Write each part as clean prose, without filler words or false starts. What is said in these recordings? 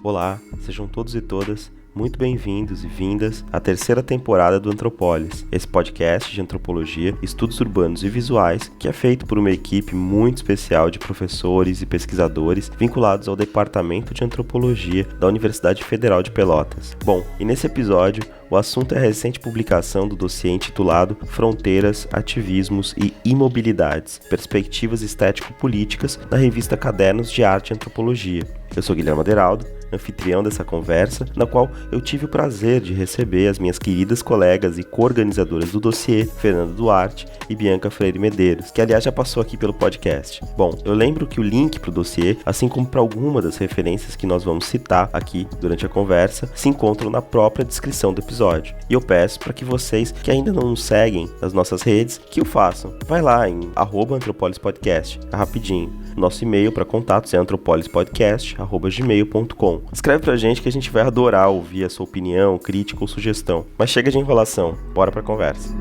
Olá, sejam todos e todas muito bem-vindos e vindas à terceira temporada do Antropólis, esse podcast de antropologia, estudos urbanos e visuais que é feito por uma equipe muito especial de professores e pesquisadores vinculados ao Departamento de Antropologia da Universidade Federal de Pelotas. Bom, e nesse episódio o assunto é a recente publicação do dossiê intitulado Fronteiras, Ativismos e Imobilidades, Perspectivas Estético-Políticas na revista Cadernos de Arte e Antropologia. Eu sou Guilherme Aderaldo, anfitrião dessa conversa, na qual eu tive o prazer de receber as minhas queridas colegas e co-organizadoras do dossiê, Fernanda Duarte e Bianca Freire Medeiros, que aliás já passou aqui pelo podcast. Bom, eu lembro que o link para o dossiê, assim como para alguma das referências que nós vamos citar aqui durante a conversa, se encontram na própria descrição do episódio. E eu peço para que vocês que ainda não nos seguem nas nossas redes, que o façam. Vai lá em @antropolispodcast, é rapidinho. Nosso e-mail para contatos é antropolispodcast@gmail.com. Escreve pra gente que a gente vai adorar ouvir a sua opinião, crítica ou sugestão. Mas chega de enrolação, bora pra conversa.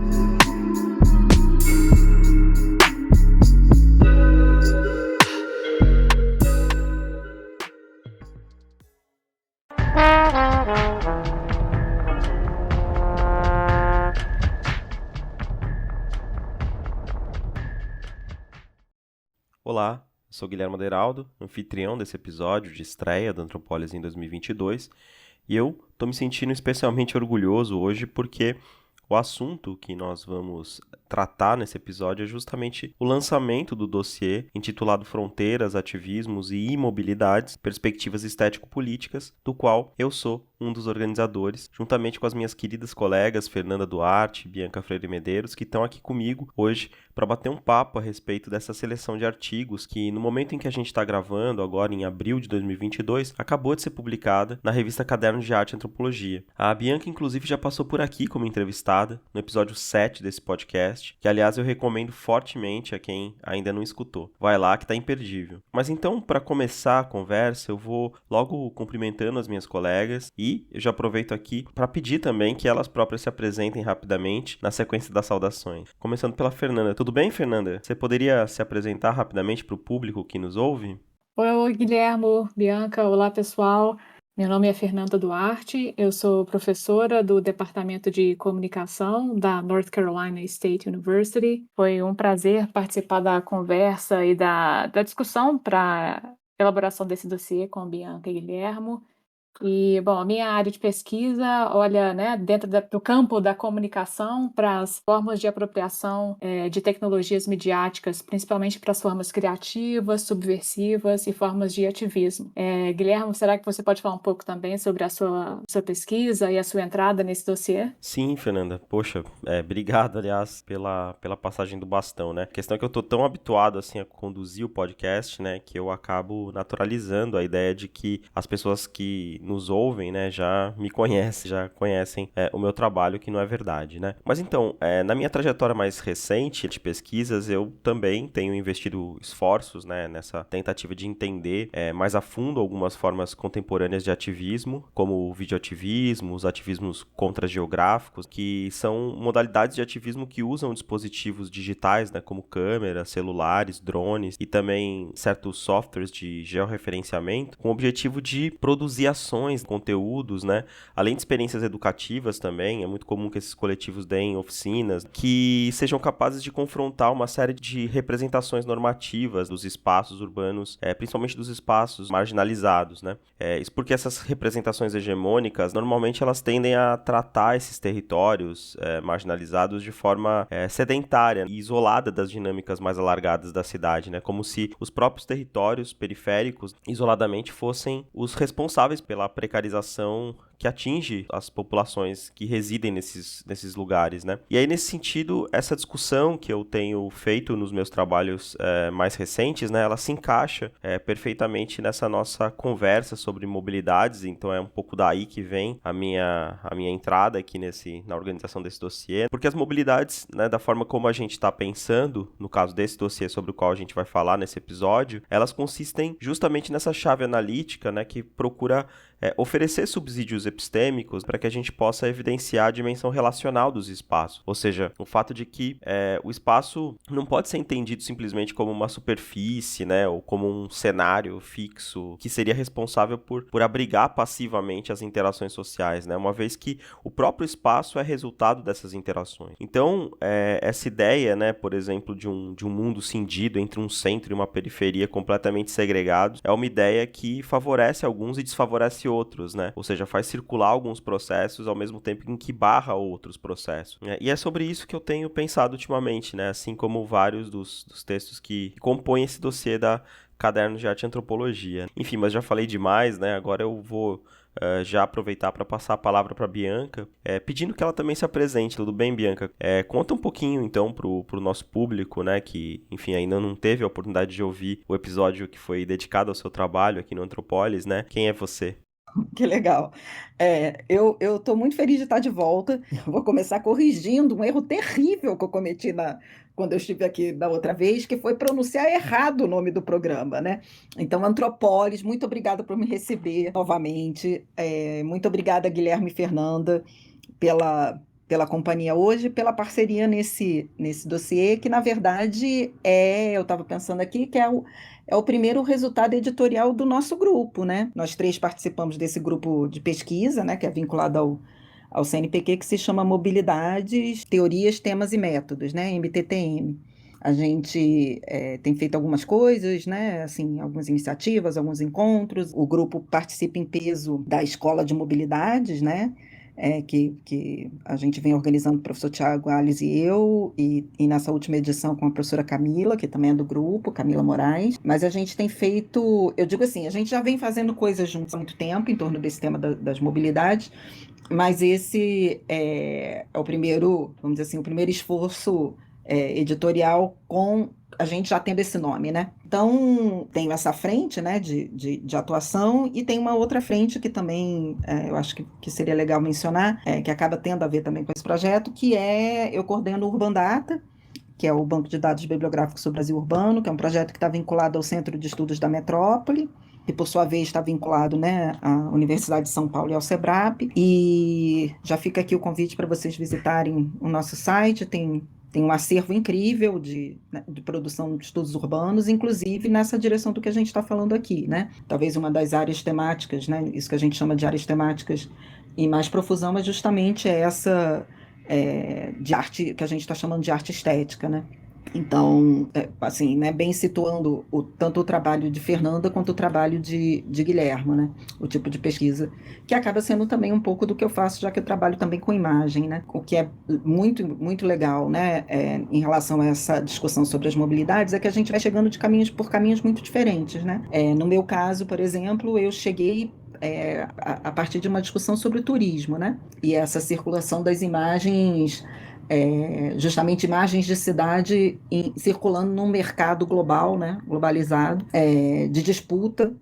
Olá, eu sou Guilherme Aderaldo, anfitrião desse episódio de estreia do Antropólis em 2022, e eu tô me sentindo especialmente orgulhoso hoje porque o assunto que nós vamos tratar nesse episódio é justamente o lançamento do dossiê intitulado Fronteiras, Ativismos e Imobilidades, Perspectivas Estético-Políticas, do qual eu sou um dos organizadores, juntamente com as minhas queridas colegas Fernanda Duarte e Bianca Freire Medeiros, que estão aqui comigo hoje para bater um papo a respeito dessa seleção de artigos que, no momento em que a gente está gravando, agora em abril de 2022, acabou de ser publicada na revista Cadernos de Arte e Antropologia. A Bianca, inclusive, já passou por aqui como entrevistada, no episódio 7 desse podcast, que, aliás, eu recomendo fortemente a quem ainda não escutou. Vai lá que tá imperdível. Mas então, para começar a conversa, eu vou logo cumprimentando as minhas colegas e eu já aproveito aqui para pedir também que elas próprias se apresentem rapidamente na sequência das saudações. Começando pela Fernanda. Tudo bem, Fernanda? Você poderia se apresentar rapidamente para o público que nos ouve? Oi, Guilherme, Bianca, olá pessoal. Meu nome é Fernanda Duarte, eu sou professora do Departamento de Comunicação da North Carolina State University. Foi um prazer participar da conversa e da discussão para a elaboração desse dossiê com Bianca e Guilherme. E, bom, a minha área de pesquisa olha, né, dentro do campo da comunicação para as formas de apropriação de tecnologias midiáticas, principalmente para as formas criativas, subversivas e formas de ativismo. Guilherme, será que você pode falar um pouco também sobre a sua pesquisa e a sua entrada nesse dossiê? Sim, Fernanda. Poxa, obrigado, aliás, pela passagem do bastão, né? A questão é que eu tô tão habituado, assim, a conduzir o podcast, né, que eu acabo naturalizando a ideia de que as pessoas que nos ouvem, né, já me conhecem, já conhecem o meu trabalho, que não é verdade, né? Mas então, na minha trajetória mais recente de pesquisas, eu também tenho investido esforços, né, nessa tentativa de entender mais a fundo algumas formas contemporâneas de ativismo, como o videoativismo, os ativismos contrageográficos, que são modalidades de ativismo que usam dispositivos digitais, né, como câmeras, celulares, drones e também certos softwares de georreferenciamento, com o objetivo de produzir ações, conteúdos, né? Além de experiências educativas também, é muito comum que esses coletivos deem oficinas que sejam capazes de confrontar uma série de representações normativas dos espaços urbanos, principalmente dos espaços marginalizados, né? Isso porque essas representações hegemônicas, normalmente elas tendem a tratar esses territórios marginalizados de forma sedentária e isolada das dinâmicas mais alargadas da cidade, né? Como se os próprios territórios periféricos, isoladamente, fossem os responsáveis pela precarização que atinge as populações que residem nesses lugares, né? E aí, nesse sentido, essa discussão que eu tenho feito nos meus trabalhos mais recentes, né, ela se encaixa perfeitamente nessa nossa conversa sobre mobilidades, então é um pouco daí que vem a minha entrada aqui na organização desse dossiê, porque as mobilidades, né, da forma como a gente está pensando, no caso desse dossiê sobre o qual a gente vai falar nesse episódio, elas consistem justamente nessa chave analítica, né, que procura oferecer subsídios epistêmicos para que a gente possa evidenciar a dimensão relacional dos espaços. Ou seja, o fato de que o espaço não pode ser entendido simplesmente como uma superfície, né, ou como um cenário fixo que seria responsável por abrigar passivamente as interações sociais, né, uma vez que o próprio espaço é resultado dessas interações. Então, essa ideia, né, por exemplo, de um mundo cindido entre um centro e uma periferia completamente segregados, é uma ideia que favorece alguns e desfavorece outros, né? Ou seja, faz circular alguns processos ao mesmo tempo em que barra outros processos. E é sobre isso que eu tenho pensado ultimamente, né? Assim como vários dos textos que compõem esse dossiê da Cadernos de Arte e Antropologia. Enfim, mas já falei demais, né? Agora eu vou já aproveitar para passar a palavra para a Bianca, pedindo que ela também se apresente. Tudo bem, Bianca? Conta um pouquinho, então, pro nosso público, né, que, enfim, ainda não teve a oportunidade de ouvir o episódio que foi dedicado ao seu trabalho aqui no Antropólis, né? Quem é você? Que legal. Eu estou muito feliz de estar de volta. Eu vou começar corrigindo um erro terrível que eu cometi quando eu estive aqui da outra vez, que foi pronunciar errado o nome do programa, né? Então, Antropólis, muito obrigada por me receber novamente. Muito obrigada, Guilherme e Fernanda, pela companhia hoje, pela parceria nesse dossiê, que, na verdade, eu estava pensando aqui, que é o primeiro resultado editorial do nosso grupo, né? Nós três participamos desse grupo de pesquisa, né, que é vinculado ao CNPq, que se chama Mobilidades, Teorias, Temas e Métodos, né, MTTM. A gente tem feito algumas coisas, né, assim, algumas iniciativas, alguns encontros. O grupo participa em peso da Escola de Mobilidades, né, que a gente vem organizando, o professor Tiago Alves e eu, e nessa última edição com a professora Camila, que também é do grupo, Camila Moraes. Mas a gente tem feito, eu digo assim, a gente já vem fazendo coisas juntos há muito tempo em torno desse tema das mobilidades, mas esse é o primeiro, vamos dizer assim, o primeiro esforço editorial com a gente já tendo esse nome, né? Então, tenho essa frente, né, de atuação, e tem uma outra frente que também eu acho que seria legal mencionar, que acaba tendo a ver também com esse projeto, que eu coordeno o Urban Data, que é o Banco de Dados Bibliográficos sobre o Brasil Urbano, que é um projeto que está vinculado ao Centro de Estudos da Metrópole, que por sua vez está vinculado, né, à Universidade de São Paulo e ao SEBRAP. E já fica aqui o convite para vocês visitarem o nosso site, tem um acervo incrível de produção de estudos urbanos, inclusive nessa direção do que a gente está falando aqui, né? Talvez uma das áreas temáticas, né? Isso que a gente chama de áreas temáticas em mais profusão, é justamente essa de arte, que a gente está chamando de arte estética, né? Então, assim, né, bem situando tanto o trabalho de Fernanda quanto o trabalho de Guilherme, né, o tipo de pesquisa, que acaba sendo também um pouco do que eu faço, já que eu trabalho também com imagem, né, o que é muito, muito legal, né, em relação a essa discussão sobre as mobilidades, é que a gente vai chegando por caminhos muito diferentes, né. No meu caso, por exemplo, eu cheguei a partir de uma discussão sobre o turismo, né, e essa circulação das imagens, justamente imagens de cidade circulando num mercado global, né, globalizado, de disputa,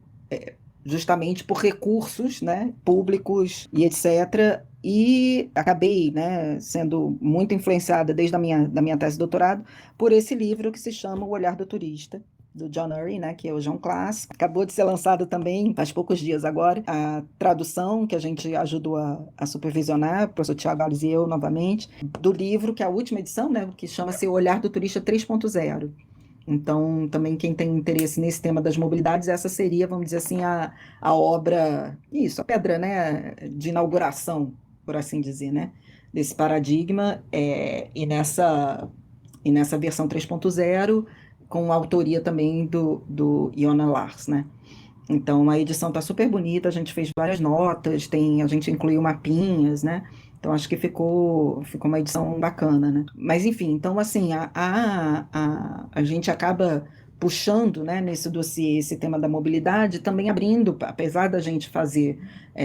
justamente por recursos, né, públicos e etc. E acabei, né, sendo muito influenciada desde da minha tese de doutorado por esse livro que se chama O Olhar do Turista, do John Urry, né, que hoje é um clássico. Acabou de ser lançado também, faz poucos dias agora, a tradução que a gente ajudou a supervisionar, o professor Tiago Alves e eu novamente, do livro, que é a última edição, né, que chama-se O Olhar do Turista 3.0. Então, também quem tem interesse nesse tema das mobilidades, essa seria, vamos dizer assim, a obra, a pedra, né, de inauguração, por assim dizer, né, desse paradigma, e nessa versão 3.0, com a autoria também do Iona Lars, né? Então, a edição está super bonita, a gente fez várias notas, a gente incluiu mapinhas, né? Então, acho que ficou uma edição bacana, né? Mas, enfim, então, assim, a gente acaba puxando, né, nesse dossiê esse tema da mobilidade, também abrindo, apesar da gente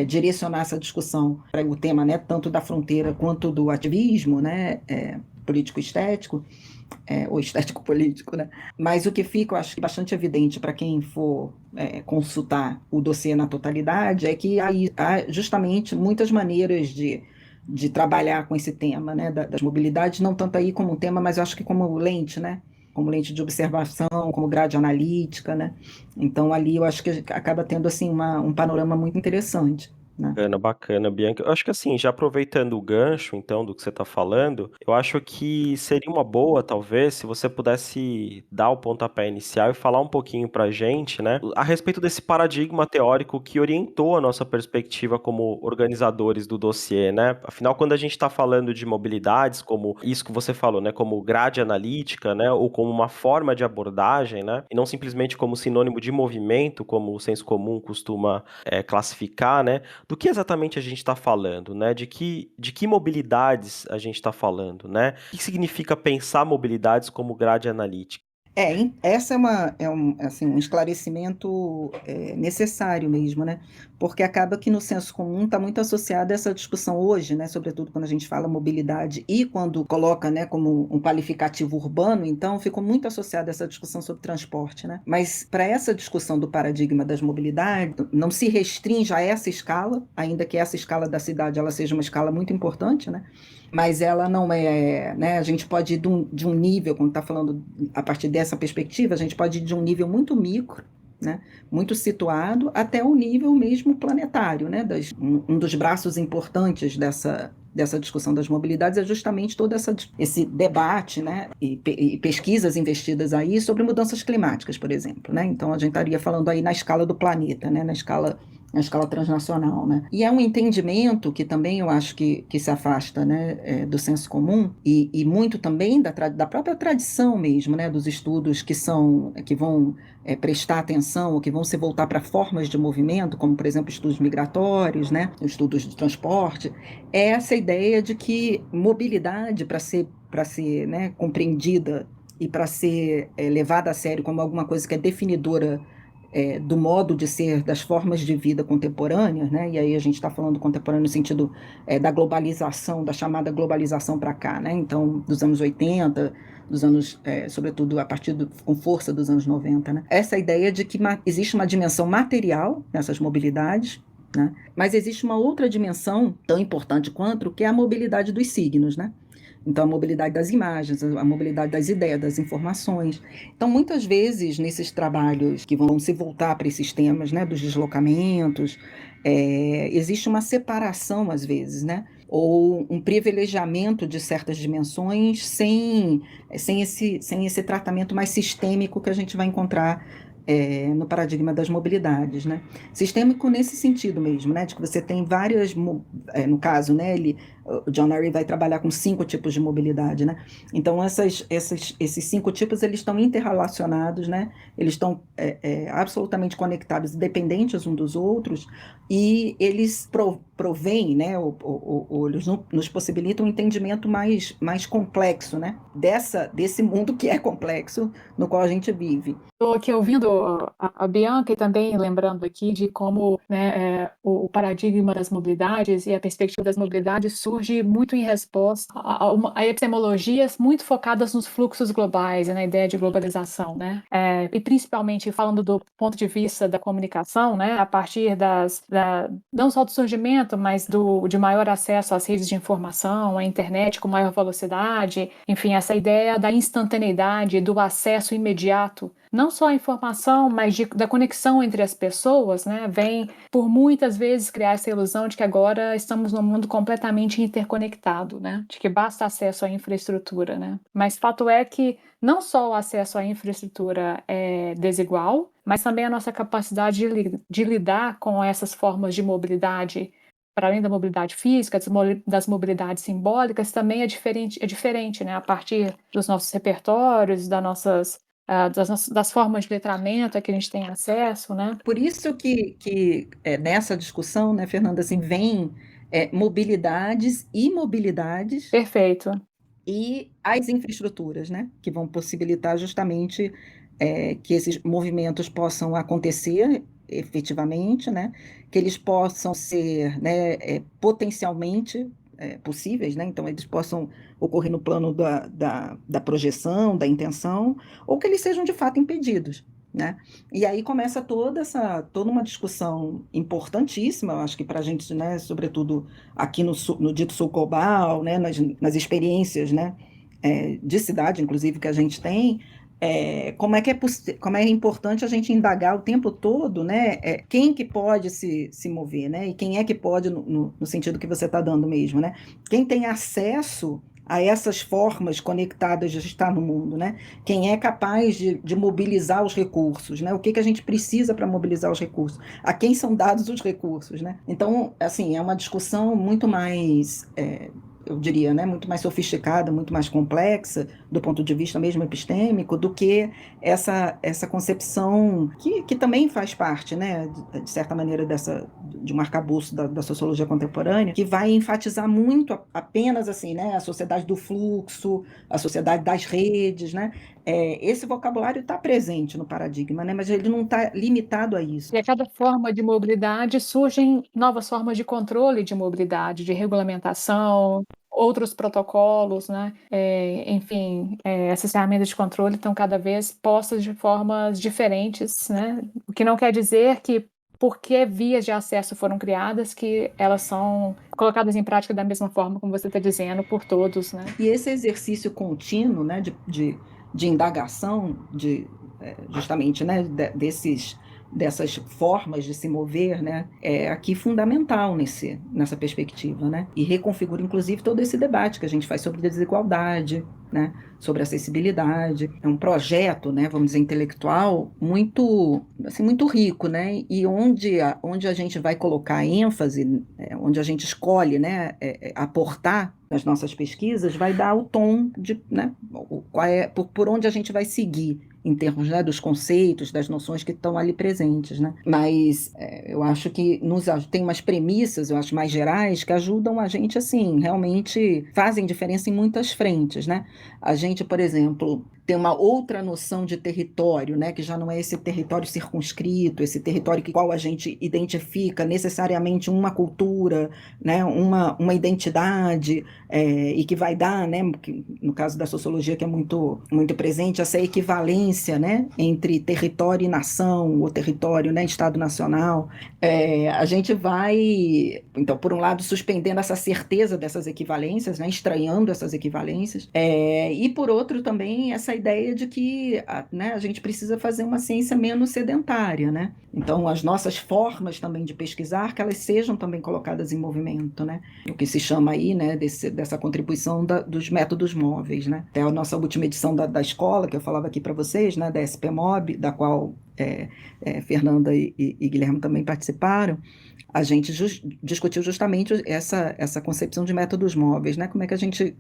direcionar essa discussão para o tema, né, tanto da fronteira quanto do ativismo, né, político-estético, ou estético-político, né? Mas o que fica, eu acho, bastante evidente para quem for consultar o dossiê na totalidade é que há justamente muitas maneiras de trabalhar com esse tema, né, das mobilidades, não tanto aí como um tema, mas eu acho que como lente, né, como lente de observação, como grade analítica, né? Então ali eu acho que acaba tendo assim um panorama muito interessante, né? Bacana, bacana, Bianca. Eu acho que assim, já aproveitando o gancho, então, do que você está falando, eu acho que seria uma boa, talvez, se você pudesse dar o pontapé inicial e falar um pouquinho pra gente, né, a respeito desse paradigma teórico que orientou a nossa perspectiva como organizadores do dossiê, né? Afinal, quando a gente está falando de mobilidades, como isso que você falou, né, como grade analítica, né, ou como uma forma de abordagem, né, e não simplesmente como sinônimo de movimento, como o senso comum costuma classificar, né? Do que exatamente a gente está falando, né? De que mobilidades a gente está falando, né? O que significa pensar mobilidades como grade analítica? Essa assim, um esclarecimento necessário mesmo, né? Porque acaba que no senso comum está muito associada a essa discussão hoje, né? Sobretudo quando a gente fala mobilidade e quando coloca, né, como um qualificativo urbano, então ficou muito associada a essa discussão sobre transporte, né? Mas para essa discussão do paradigma das mobilidades, não se restringe a essa escala, ainda que essa escala da cidade ela seja uma escala muito importante, né? Mas ela não é, né? A gente pode ir de um nível, quando está falando a partir dessa perspectiva, a gente pode ir de um nível muito micro, né? Muito situado, até o nível mesmo planetário, né? Um dos braços importantes dessa discussão das mobilidades é justamente todo esse debate, né? E pesquisas investidas aí sobre mudanças climáticas, por exemplo, né? Então a gente estaria falando aí na escala do planeta, né? Na escala transnacional, né? E é um entendimento que também eu acho que se afasta, né, do senso comum e muito também da própria tradição mesmo, né, dos estudos que vão prestar atenção ou que vão se voltar para formas de movimento, como por exemplo estudos migratórios, né, estudos de transporte, é essa ideia de que mobilidade para ser, né, compreendida e para ser levada a sério como alguma coisa que é definidora do modo de ser das formas de vida contemporâneas, né? E aí a gente está falando contemporâneo no sentido da globalização, da chamada globalização para cá, né? Então, dos anos 80, dos anos, sobretudo a partir com força dos anos 90, né? Essa ideia de que existe uma dimensão material nessas mobilidades, né? Mas existe uma outra dimensão tão importante quanto, que é a mobilidade dos signos, né? Então, a mobilidade das imagens, a mobilidade das ideias, das informações. Então, muitas vezes, nesses trabalhos que vão se voltar para esses temas, né, dos deslocamentos, existe uma separação, às vezes, né? Ou um privilegiamento de certas dimensões sem esse tratamento mais sistêmico que a gente vai encontrar no paradigma das mobilidades, né? Sistêmico nesse sentido mesmo, né? De que você tem várias, no caso, né? O John Arry vai trabalhar com 5 tipos de mobilidade, né? Então, esses 5 tipos, eles estão interrelacionados, né? Eles estão absolutamente conectados, dependentes uns dos outros, e eles provêm, né? Eles nos possibilitam um entendimento mais complexo, né? Desse mundo que é complexo, no qual a gente vive. Estou aqui ouvindo a Bianca e também lembrando aqui de como, né, o paradigma das mobilidades e a perspectiva das mobilidades surge muito em resposta a epistemologias muito focadas nos fluxos globais e na ideia de globalização, né? E principalmente falando do ponto de vista da comunicação, né, a partir não só do surgimento, mas de maior acesso às redes de informação, à internet com maior velocidade, enfim, essa ideia da instantaneidade, do acesso imediato, não só a informação, mas da conexão entre as pessoas, né, vem por muitas vezes criar essa ilusão de que agora estamos num mundo completamente interconectado, né, de que basta acesso à infraestrutura, né. Mas fato é que não só o acesso à infraestrutura é desigual, mas também a nossa capacidade de lidar com essas formas de mobilidade, para além da mobilidade física, das mobilidades simbólicas, também é diferente, né, a partir dos nossos repertórios, das formas de letramento a que a gente tem acesso, né? Por isso que nessa discussão, né, Fernanda, assim, vem mobilidades e mobilidades Perfeito. e as infraestruturas, né, que vão possibilitar justamente que esses movimentos possam acontecer efetivamente, né, que eles possam ser, né, potencialmente possíveis, né, então eles possam ocorrer no plano da projeção, da intenção, ou que eles sejam de fato impedidos, né? E aí começa toda uma discussão importantíssima, eu acho que para a gente, né, sobretudo aqui no dito sul global, né, nas experiências, né, de cidade, inclusive, que a gente tem, como é importante a gente indagar o tempo todo, né? Quem que pode se mover, né? E quem é que pode, no sentido que você está dando mesmo, né? Quem tem acesso a essas formas conectadas de estar no mundo, né? Quem é capaz de mobilizar os recursos, né? O que a gente precisa para mobilizar os recursos? A quem são dados os recursos, né? Então, assim, é uma discussão muito mais, eu diria, né, muito mais sofisticada, muito mais complexa, do ponto de vista mesmo epistêmico, do que essa concepção que também faz parte, né, de certa maneira, de um arcabouço da sociologia contemporânea, que vai enfatizar muito apenas assim, né, a sociedade do fluxo, a sociedade das redes, né? Esse vocabulário está presente no paradigma, né, mas ele não está limitado a isso. E a cada forma de mobilidade surgem novas formas de controle de mobilidade, de regulamentação, outros protocolos, né? Enfim, essas ferramentas de controle estão cada vez postas de formas diferentes, né? O que não quer dizer que porque vias de acesso foram criadas, que elas são colocadas em prática da mesma forma, como você está dizendo, por todos, né? E esse exercício contínuo, né, de indagação, justamente, né, dessas formas de se mover, né, é aqui fundamental nessa perspectiva, né, e reconfigura, inclusive, todo esse debate que a gente faz sobre desigualdade, né, sobre acessibilidade. É um projeto, né, vamos dizer, intelectual muito, assim, muito rico, né, e onde a gente vai colocar ênfase, onde a gente escolhe, né, aportar nas nossas pesquisas, vai dar o tom né, por onde a gente vai seguir em termos, né, dos conceitos, das noções que estão ali presentes, né? Mas eu acho que tem umas premissas, eu acho, mais gerais, que ajudam a gente, assim, realmente fazem diferença em muitas frentes, né? A gente, por exemplo, tem uma outra noção de território, né, que já não é esse território circunscrito, esse território que qual a gente identifica necessariamente uma cultura, né, uma identidade, e que vai dar, né, no caso da sociologia que é muito, muito presente, essa equivalência, né, entre território e nação, ou território, né, Estado nacional. A gente vai, então, por um lado, suspendendo essa certeza dessas equivalências, né, estranhando essas equivalências, e por outro também essa ideia de que, né, a gente precisa fazer uma ciência menos sedentária, né? Então, as nossas formas também de pesquisar, que elas sejam também colocadas em movimento, né? O que se chama aí, né, dessa contribuição dos métodos móveis, né? Até a nossa última edição da escola, que eu falava aqui para vocês, né, da SPMOB, da qual Fernanda e Guilherme também participaram, a gente discutiu justamente essa concepção de métodos móveis, né? Como é que a gente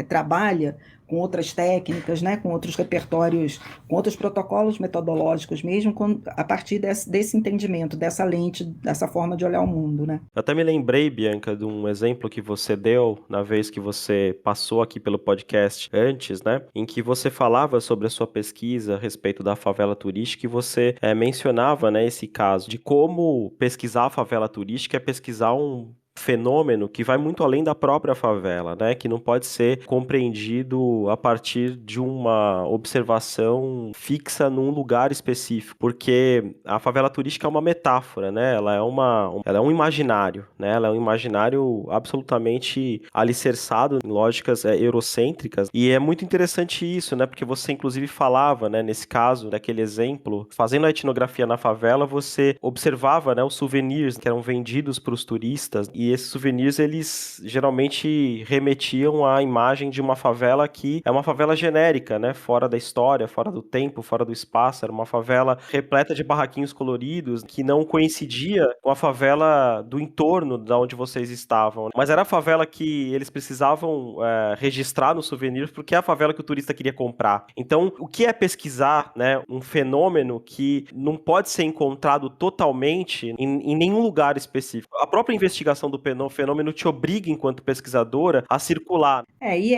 trabalha com outras técnicas, né? Com outros repertórios, com outros protocolos metodológicos mesmo, a partir desse entendimento, dessa lente, dessa forma de olhar o mundo, né? Eu até me lembrei, Bianca, de um exemplo que você deu na vez que você passou aqui pelo podcast antes, né? Em que você falava sobre a sua pesquisa a respeito da favela turística e você mencionava, né, esse caso de como pesquisar a favela turística é pesquisar um fenômeno que vai muito além da própria favela, né? Que não pode ser compreendido a partir de uma observação fixa num lugar específico, porque a favela turística é uma metáfora, né? Ela é um imaginário, né? Ela é um imaginário absolutamente alicerçado em lógicas eurocêntricas, e é muito interessante isso, né? Porque você inclusive falava, né, nesse caso, daquele exemplo, fazendo a etnografia na favela, você observava, né, os souvenirs que eram vendidos para os turistas, e esses souvenirs, eles geralmente remetiam à imagem de uma favela que é uma favela genérica, né? Fora da história, fora do tempo, fora do espaço. Era uma favela repleta de barraquinhos coloridos que não coincidia com a favela do entorno da onde vocês estavam. Mas era a favela que eles precisavam registrar nos souvenirs porque é a favela que o turista queria comprar. Então, o que é pesquisar, né, um fenômeno que não pode ser encontrado totalmente em nenhum lugar específico? A própria investigação do fenômeno te obriga, enquanto pesquisadora, a circular. Aí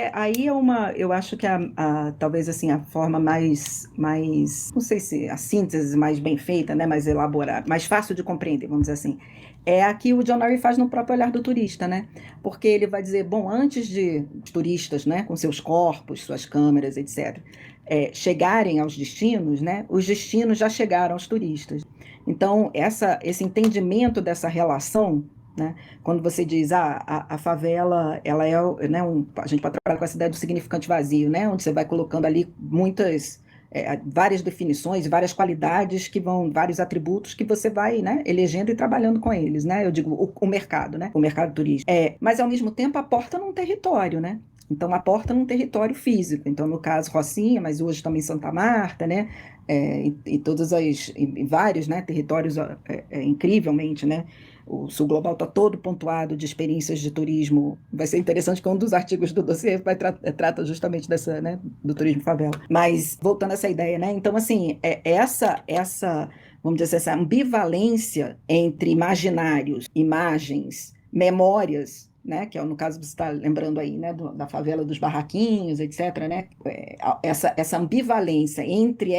eu acho que talvez assim, a forma mais, não sei se a síntese mais bem feita, né, mais elaborada, mais fácil de compreender, vamos dizer assim, é a que o John Norrie faz no próprio olhar do turista, né? Porque ele vai dizer, bom, antes de turistas, né, com seus corpos, suas câmeras, etc., chegarem aos destinos, né, os destinos já chegaram aos turistas. Então, esse entendimento dessa relação, né? Quando você diz a favela, ela é, né, a gente pode trabalhar com essa ideia do significante vazio, né? Onde você vai colocando ali muitas várias definições, várias qualidades vários atributos que você vai, né, elegendo e trabalhando com eles, né? Eu digo o mercado, né? O mercado turístico. Mas ao mesmo tempo aporta num território, né? Então aporta num território físico. Então no caso Rocinha, mas hoje também Santa Marta, né? Em vários, né, territórios incrivelmente, né? O Sul Global está todo pontuado de experiências de turismo. Vai ser interessante que um dos artigos do dossiê trata justamente dessa, né, do turismo favela. Mas, voltando a essa ideia, né? Então, assim, vamos dizer assim, essa ambivalência entre imaginários, imagens, memórias, né, que é no caso você está lembrando aí, né, da favela dos barraquinhos, etc., né, essa ambivalência entre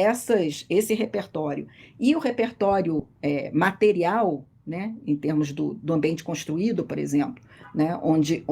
esse repertório e o repertório material, né, em termos do ambiente construído, por exemplo, né, onde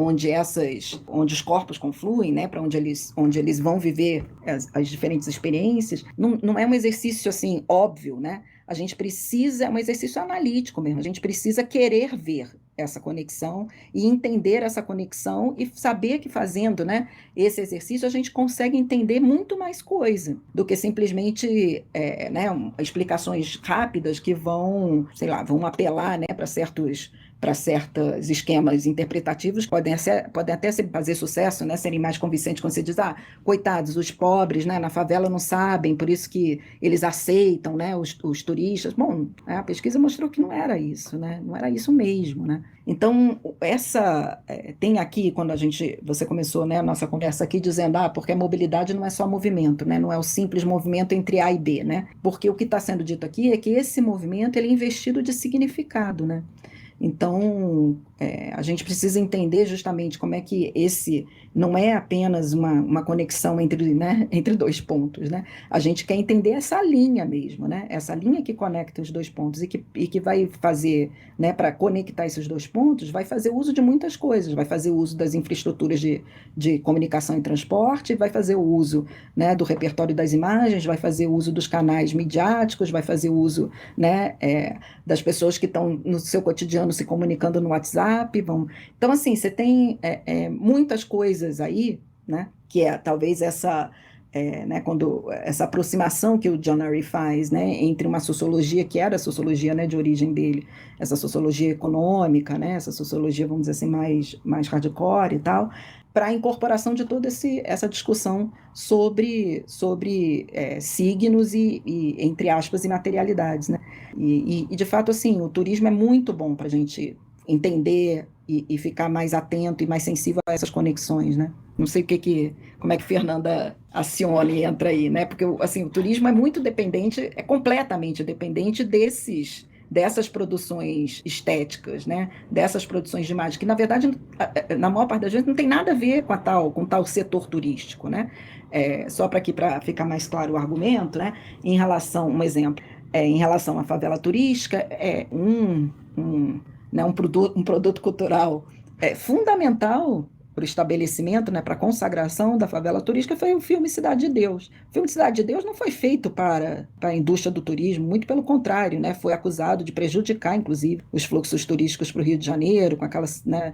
os corpos confluem, né, para onde eles vão viver as diferentes experiências, não é um exercício assim óbvio, né? É um exercício analítico mesmo, a gente precisa querer ver essa conexão e entender essa conexão e saber que fazendo, né, esse exercício a gente consegue entender muito mais coisa do que simplesmente né, explicações rápidas que vão, sei lá, vão apelar, né, para certos esquemas interpretativos que podem até fazer sucesso, né, serem mais convincentes quando você diz, coitados, os pobres, né, na favela não sabem, por isso que eles aceitam, né, os turistas. Bom, a pesquisa mostrou que não era isso, né, não era isso mesmo, né. Então, tem aqui, quando você começou, né, a nossa conversa aqui dizendo, porque a mobilidade não é só movimento, né, não é o simples movimento entre A e B, né, porque o que está sendo dito aqui é que esse movimento ele é investido de significado, né. Então, a gente precisa entender justamente como é que esse não é apenas uma conexão entre dois pontos, né? A gente quer entender essa linha mesmo, né? Essa linha que conecta os dois pontos e que vai fazer, né, para conectar esses dois pontos, vai fazer uso de muitas coisas, vai fazer uso das infraestruturas de comunicação e transporte, vai fazer o uso, né, do repertório das imagens, vai fazer uso dos canais midiáticos, vai fazer uso, né, das pessoas que estão no seu cotidiano se comunicando no WhatsApp. Então, assim, você tem muitas coisas aí, né, que talvez né, essa aproximação que o John Arry faz, né, entre uma sociologia que era a sociologia, né, de origem dele, essa sociologia econômica, né, essa sociologia, vamos dizer assim, mais hardcore e tal, para a incorporação de toda essa discussão sobre signos e, entre aspas, imaterialidades, né? E, de fato, assim, o turismo é muito bom para a gente entender e ficar mais atento e mais sensível a essas conexões, né? Não sei como é que Fernanda aciona e entra aí, né? Porque, assim, o turismo é muito dependente, é completamente dependente dessas produções estéticas, né? Dessas produções de imagem, que na verdade, na maior parte das vezes, não tem nada a ver com tal setor turístico, né? Só para ficar mais claro o argumento, né? Um exemplo, em relação à favela turística, né, um produto cultural fundamental para o estabelecimento, né, para a consagração da favela turística foi o filme Cidade de Deus. O filme Cidade de Deus não foi feito para a indústria do turismo, muito pelo contrário, né, foi acusado de prejudicar, inclusive, os fluxos turísticos para o Rio de Janeiro, com aquelas, né,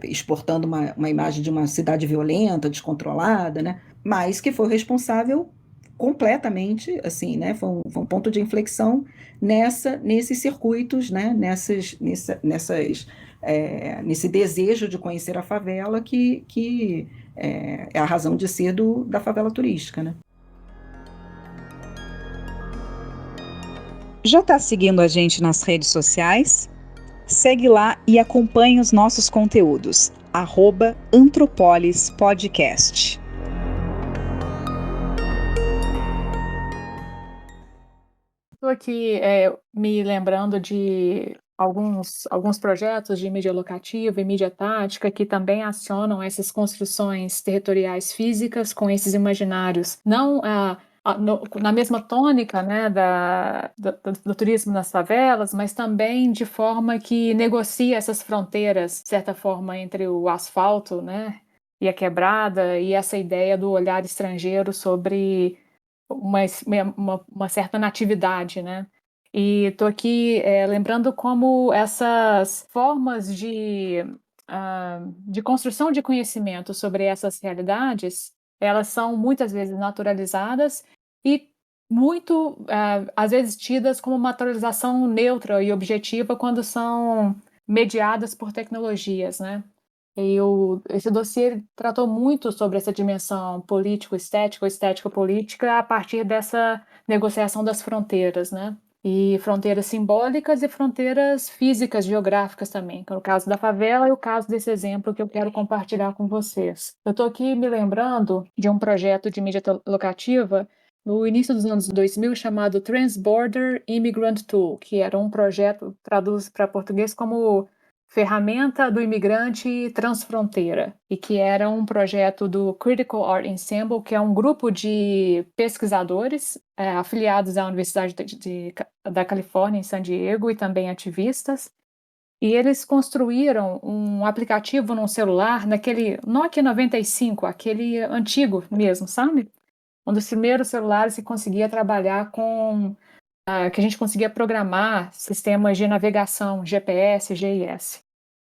exportando uma imagem de uma cidade violenta, descontrolada, né, mas que foi responsável completamente, assim, né, foi um ponto de inflexão nesses circuitos, né, nesse desejo de conhecer a favela que é a razão de ser da favela turística, né? Já está seguindo a gente nas redes sociais? Segue lá e acompanhe os nossos conteúdos. @Antropolis Podcast. Estou aqui me lembrando de alguns projetos de mídia locativa e mídia tática que também acionam essas construções territoriais físicas com esses imaginários, não na mesma tônica, né, do turismo nas favelas, mas também de forma que negocia essas fronteiras, de certa forma, entre o asfalto, né, e a quebrada, e essa ideia do olhar estrangeiro sobre uma certa natividade, né? E estou aqui lembrando como essas formas de construção de conhecimento sobre essas realidades, elas são muitas vezes naturalizadas e muito, às vezes, tidas como uma atualização neutra e objetiva quando são mediadas por tecnologias, né? Esse dossiê tratou muito sobre essa dimensão político-estética ou estético-política a partir dessa negociação das fronteiras, né? E fronteiras simbólicas e fronteiras físicas, geográficas também, que é o caso da favela e o caso desse exemplo que eu quero compartilhar com vocês. Eu estou aqui me lembrando de um projeto de mídia locativa no início dos anos 2000 chamado Transborder Immigrant Tool, que era um projeto, traduz para português como Ferramenta do Imigrante Transfronteira, e que era um projeto do Critical Art Ensemble, que é um grupo de pesquisadores afiliados à Universidade da Califórnia, em San Diego, e também ativistas. E eles construíram um aplicativo num celular, naquele Nokia 95, aquele antigo mesmo, sabe? Um dos primeiros celulares que conseguia trabalhar com que a gente conseguia programar sistemas de navegação, GPS, GIS.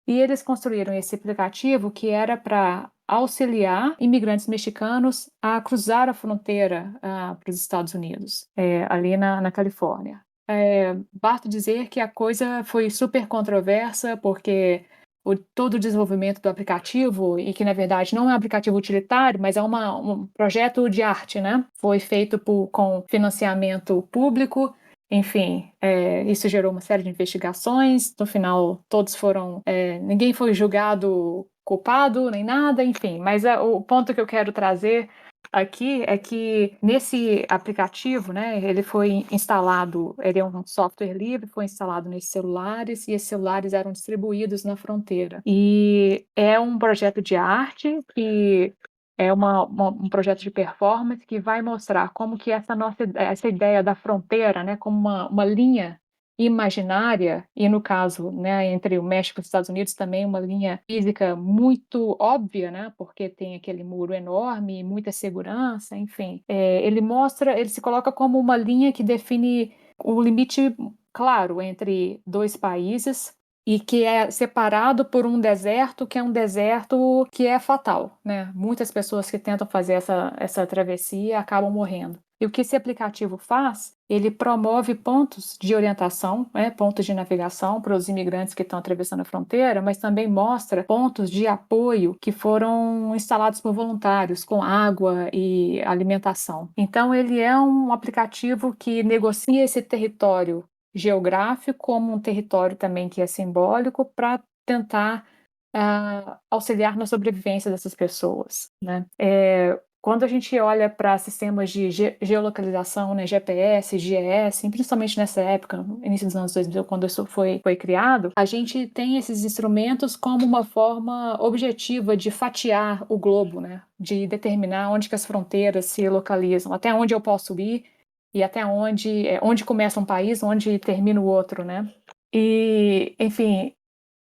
E eles construíram esse aplicativo que era para auxiliar imigrantes mexicanos a cruzar a fronteira para os Estados Unidos, ali na Califórnia. Basta dizer que a coisa foi super controversa, porque todo o desenvolvimento do aplicativo, e que na verdade não é um aplicativo utilitário, mas é um projeto de arte, né? Foi feito com financiamento público. Enfim, isso gerou uma série de investigações. No final, todos foram... ninguém foi julgado culpado, nem nada, enfim. Mas o ponto que eu quero trazer aqui é que nesse aplicativo, né, ele foi instalado, ele é um software livre, foi instalado nesses celulares, e esses celulares eram distribuídos na fronteira. E é um projeto de arte que é um projeto de performance que vai mostrar como que essa ideia da fronteira, né, como uma linha imaginária, e no caso, né, entre o México e os Estados Unidos também uma linha física muito óbvia, né, porque tem aquele muro enorme, muita segurança, enfim. Ele se coloca como uma linha que define o limite claro entre dois países, e que é separado por um deserto, que é um deserto que é fatal, né? Muitas pessoas que tentam fazer essa travessia acabam morrendo. E o que esse aplicativo faz? Ele promove pontos de orientação, pontos de navegação para os imigrantes que estão atravessando a fronteira, mas também mostra pontos de apoio que foram instalados por voluntários, com água e alimentação. Então, ele é um aplicativo que negocia esse território geográfico como um território também que é simbólico, para tentar auxiliar na sobrevivência dessas pessoas, né? Quando a gente olha para sistemas de geolocalização, né, GPS, GIS, principalmente nessa época, no início dos anos 2000, quando isso foi criado, a gente tem esses instrumentos como uma forma objetiva de fatiar o globo, né, de determinar onde que as fronteiras se localizam, até onde eu posso ir, e até onde começa um país, onde termina o outro, né? E, enfim,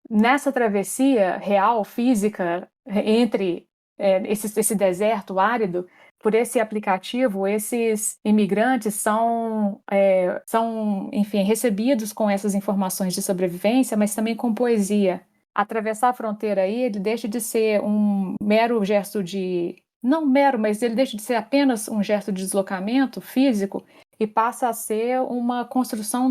nessa travessia real, física, entre esse deserto árido, por esse aplicativo, esses imigrantes são, enfim, recebidos com essas informações de sobrevivência, mas também com poesia. Atravessar a fronteira aí, ele deixa de ser um mero gesto não mero, mas ele deixa de ser apenas um gesto de deslocamento físico e passa a ser uma construção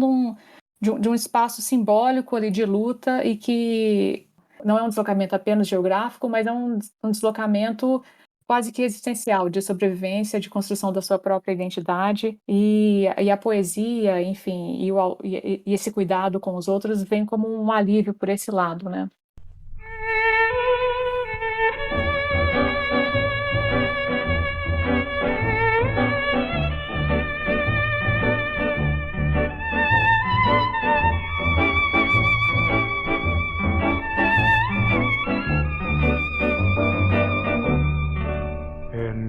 de um espaço simbólico ali de luta, e que não é um deslocamento apenas geográfico, mas é um deslocamento quase que existencial, de sobrevivência, de construção da sua própria identidade, e a poesia, enfim, e esse cuidado com os outros vem como um alívio por esse lado, né?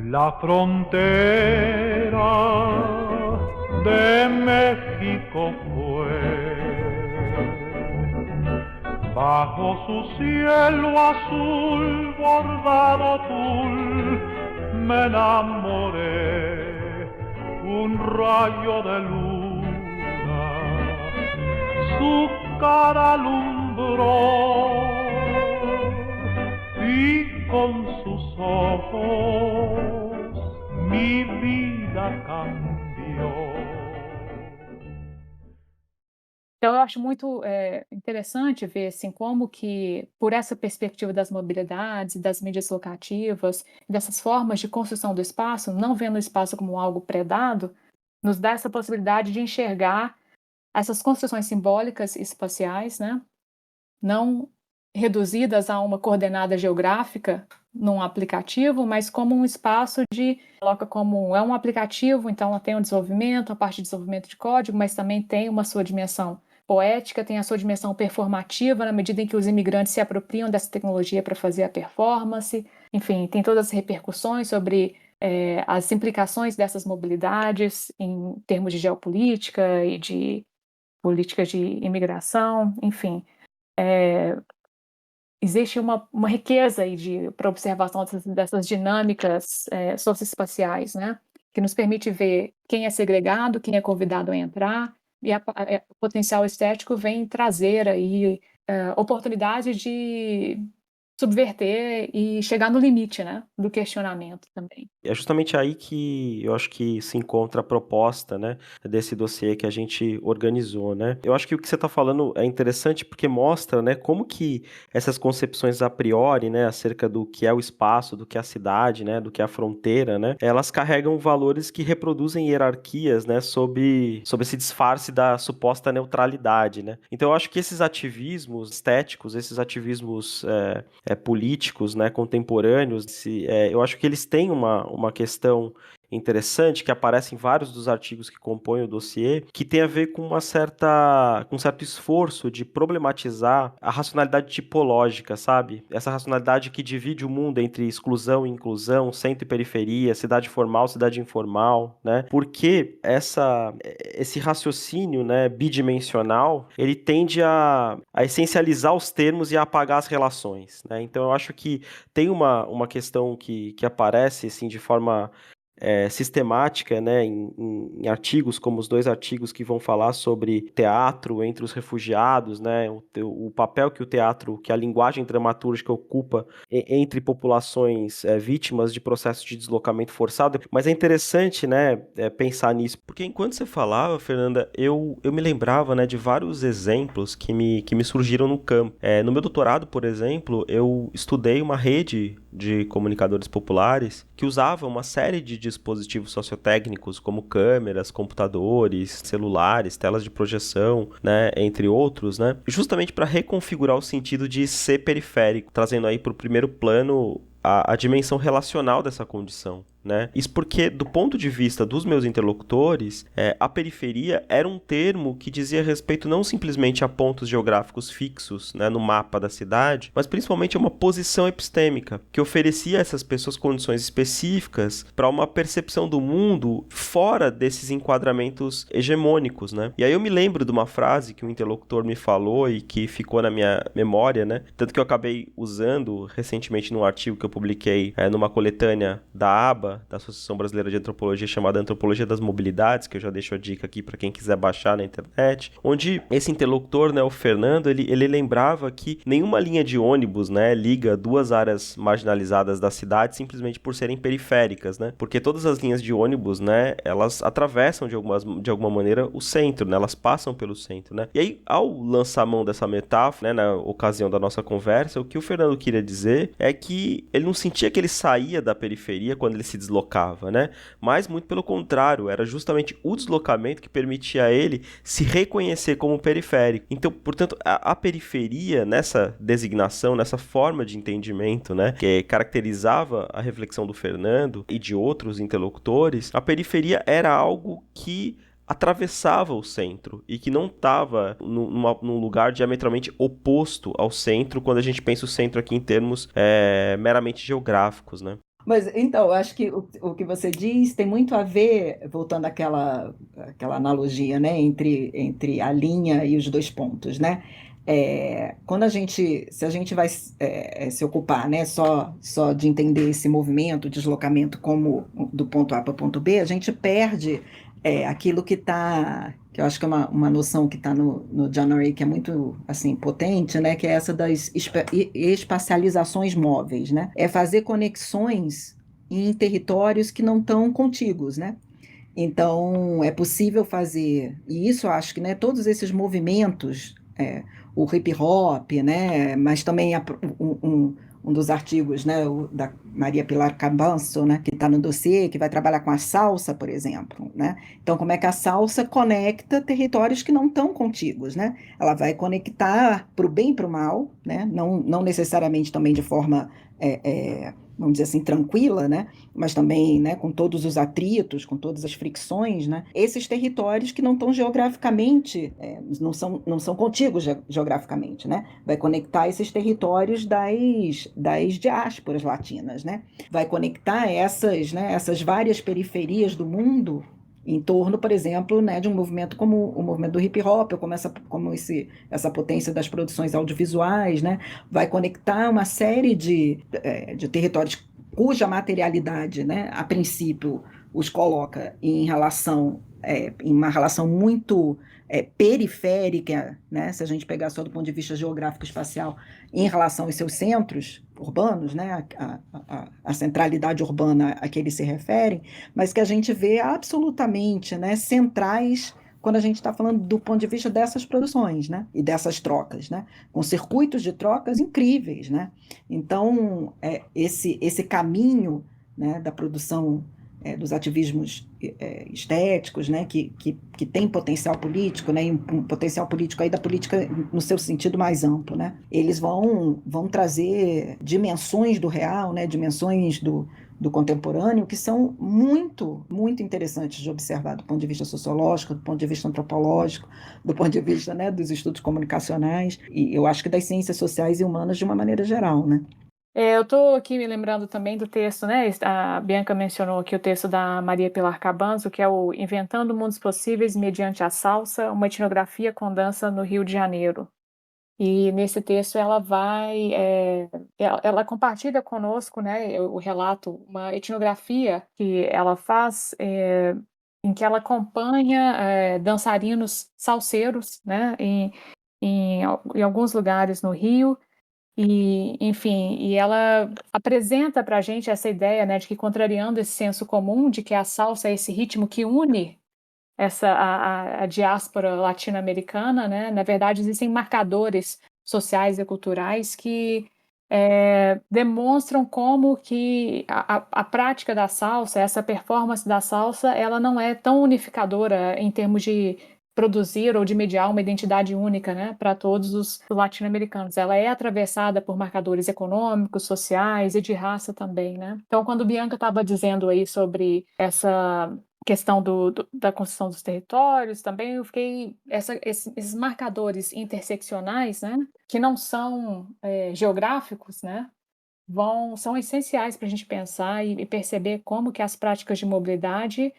La frontera de México fue, bajo su cielo azul bordado tul, me enamoré, un rayo de luna, su cara alumbró, y con sus ojos mi vida cambió. Então, eu acho muito interessante ver assim, como que, por essa perspectiva das mobilidades, das mídias locativas, dessas formas de construção do espaço, não vendo o espaço como algo predado, nos dá essa possibilidade de enxergar essas construções simbólicas espaciais, né? Não reduzidas a uma coordenada geográfica num aplicativo, mas como um espaço coloca como é um aplicativo, então ela tem um desenvolvimento, a parte de desenvolvimento de código, mas também tem uma sua dimensão poética, tem a sua dimensão performativa, na medida em que os imigrantes se apropriam dessa tecnologia para fazer a performance. Enfim, tem todas as repercussões sobre as implicações dessas mobilidades em termos de geopolítica e de políticas de imigração, enfim. Existe uma riqueza aí para observação dessas dinâmicas socioespaciais, né? Que nos permite ver quem é segregado, quem é convidado a entrar, e o potencial estético vem trazer aí oportunidade de subverter e chegar no limite, né, do questionamento também. É justamente aí que eu acho que se encontra a proposta, né, desse dossiê que a gente organizou, né? Eu acho que o que você está falando é interessante porque mostra, né, como que essas concepções a priori, né, acerca do que é o espaço, do que é a cidade, né, do que é a fronteira, né, elas carregam valores que reproduzem hierarquias, né, sob esse disfarce da suposta neutralidade, né? Então eu acho que esses ativismos estéticos, esses ativismos políticos, né, contemporâneos, eu acho que eles têm uma questão interessante que aparece em vários dos artigos que compõem o dossiê, que tem a ver com um certo esforço de problematizar a racionalidade tipológica, sabe? Essa racionalidade que divide o mundo entre exclusão e inclusão, centro e periferia, cidade formal, cidade informal, né? Porque esse raciocínio, né, bidimensional, ele tende a essencializar os termos e a apagar as relações, né? Então eu acho que tem uma questão que aparece assim, de forma sistemática, né, em artigos, como os 2 artigos que vão falar sobre teatro entre os refugiados, né, o papel que o teatro, que a linguagem dramatúrgica ocupa entre populações vítimas de processos de deslocamento forçado. Mas é interessante, né, pensar nisso, porque enquanto você falava, Fernanda, eu me lembrava, né, de vários exemplos que me surgiram no campo. No meu doutorado, por exemplo, eu estudei uma rede de comunicadores populares que usava uma série de dispositivos sociotécnicos como câmeras, computadores, celulares, telas de projeção, né, entre outros, né, justamente para reconfigurar o sentido de ser periférico, trazendo aí para o primeiro plano a dimensão relacional dessa condição, né? Isso porque, do ponto de vista dos meus interlocutores, a periferia era um termo que dizia respeito não simplesmente a pontos geográficos fixos, né, no mapa da cidade, mas principalmente a uma posição epistêmica, que oferecia a essas pessoas condições específicas para uma percepção do mundo fora desses enquadramentos hegemônicos, né? E aí eu me lembro de uma frase que um interlocutor me falou e que ficou na minha memória, né? Tanto que eu acabei usando recentemente num artigo que eu publiquei numa coletânea da ABA, da Associação Brasileira de Antropologia, chamada Antropologia das Mobilidades, que eu já deixo a dica aqui para quem quiser baixar na internet, onde esse interlocutor, né, o Fernando, ele lembrava que nenhuma linha de ônibus, né, liga 2 áreas marginalizadas da cidade simplesmente por serem periféricas, né, porque todas as linhas de ônibus, né, elas atravessam de alguma maneira o centro, né, elas passam pelo centro, né, e aí ao lançar a mão dessa metáfora, né, na ocasião da nossa conversa, o que o Fernando queria dizer é que ele não sentia que ele saía da periferia quando ele se deslocava, né? Mas muito pelo contrário, era justamente o deslocamento que permitia a ele se reconhecer como periférico. Então, portanto, a periferia, nessa designação, nessa forma de entendimento, né, que caracterizava a reflexão do Fernando e de outros interlocutores, a periferia era algo que atravessava o centro e que não estava num lugar diametralmente oposto ao centro quando a gente pensa o centro aqui em termos meramente geográficos, né? Mas, então, eu acho que o que você diz tem muito a ver, voltando àquela analogia, né, entre a linha e os 2 pontos, né? Se a gente vai se ocupar, né, só de entender esse movimento, deslocamento como do ponto A para o ponto B, a gente perde aquilo que eu acho que é uma noção que está no John Array, que é muito assim, potente, né, que é essa das espacializações móveis, né? É fazer conexões em territórios que não estão contíguos, né? Então, é possível fazer, e isso eu acho que, né, todos esses movimentos, o hip hop, né, mas também um dos artigos, né, da Maria Pilar Cabanzo, né, que está no dossiê, que vai trabalhar com a salsa, por exemplo, né? Então, como é que a salsa conecta territórios que não estão contíguos, né? Ela vai conectar para o bem e para o mal, né? Não necessariamente também de forma, vamos dizer assim, tranquila, né? Mas também, né, com todos os atritos, com todas as fricções, né? Esses territórios que não estão geograficamente, não são contíguos geograficamente, né? Vai conectar esses territórios das diásporas latinas, né? Vai conectar essas várias periferias do mundo em torno, por exemplo, né, de um movimento como o movimento do hip hop, ou como essa potência das produções audiovisuais, né? Vai conectar uma série de territórios cuja materialidade, né, a princípio, os coloca em uma relação muito periférica, né, se a gente pegar só do ponto de vista geográfico espacial, em relação aos seus centros urbanos, né, a centralidade urbana a que eles se referem, mas que a gente vê absolutamente, né, centrais quando a gente está falando do ponto de vista dessas produções, né, e dessas trocas, né, com circuitos de trocas incríveis, né. Então, esse caminho, né, da produção, dos ativismos estéticos, né, que tem potencial político, né, e um potencial político aí da política no seu sentido mais amplo, né, eles vão trazer dimensões do real, né, dimensões do contemporâneo que são muito, muito interessantes de observar do ponto de vista sociológico, do ponto de vista antropológico, do ponto de vista, né, dos estudos comunicacionais, e eu acho que das ciências sociais e humanas de uma maneira geral, né. Eu estou aqui me lembrando também do texto, né? A Bianca mencionou aqui o texto da Maria Pilar Cabanzo, que é o Inventando Mundos Possíveis mediante a Salsa, uma etnografia com dança no Rio de Janeiro. E nesse texto ela compartilha conosco, né, o relato, uma etnografia que ela faz, em que ela acompanha dançarinos salseiros, né, em alguns lugares no Rio. E, enfim, e ela apresenta para a gente essa ideia, né, de que contrariando esse senso comum de que a salsa é esse ritmo que une a diáspora latino-americana, né, na verdade existem marcadores sociais e culturais que demonstram como que a prática da salsa, essa performance da salsa, ela não é tão unificadora em termos de produzir ou de mediar uma identidade única, né, para todos os latino-americanos. Ela é atravessada por marcadores econômicos, sociais e de raça também, né? Então, quando Bianca estava dizendo aí sobre essa questão da construção dos territórios, também eu fiquei esses marcadores interseccionais, né, que não são geográficos, né, são essenciais para a gente pensar e perceber como que as práticas de mobilidade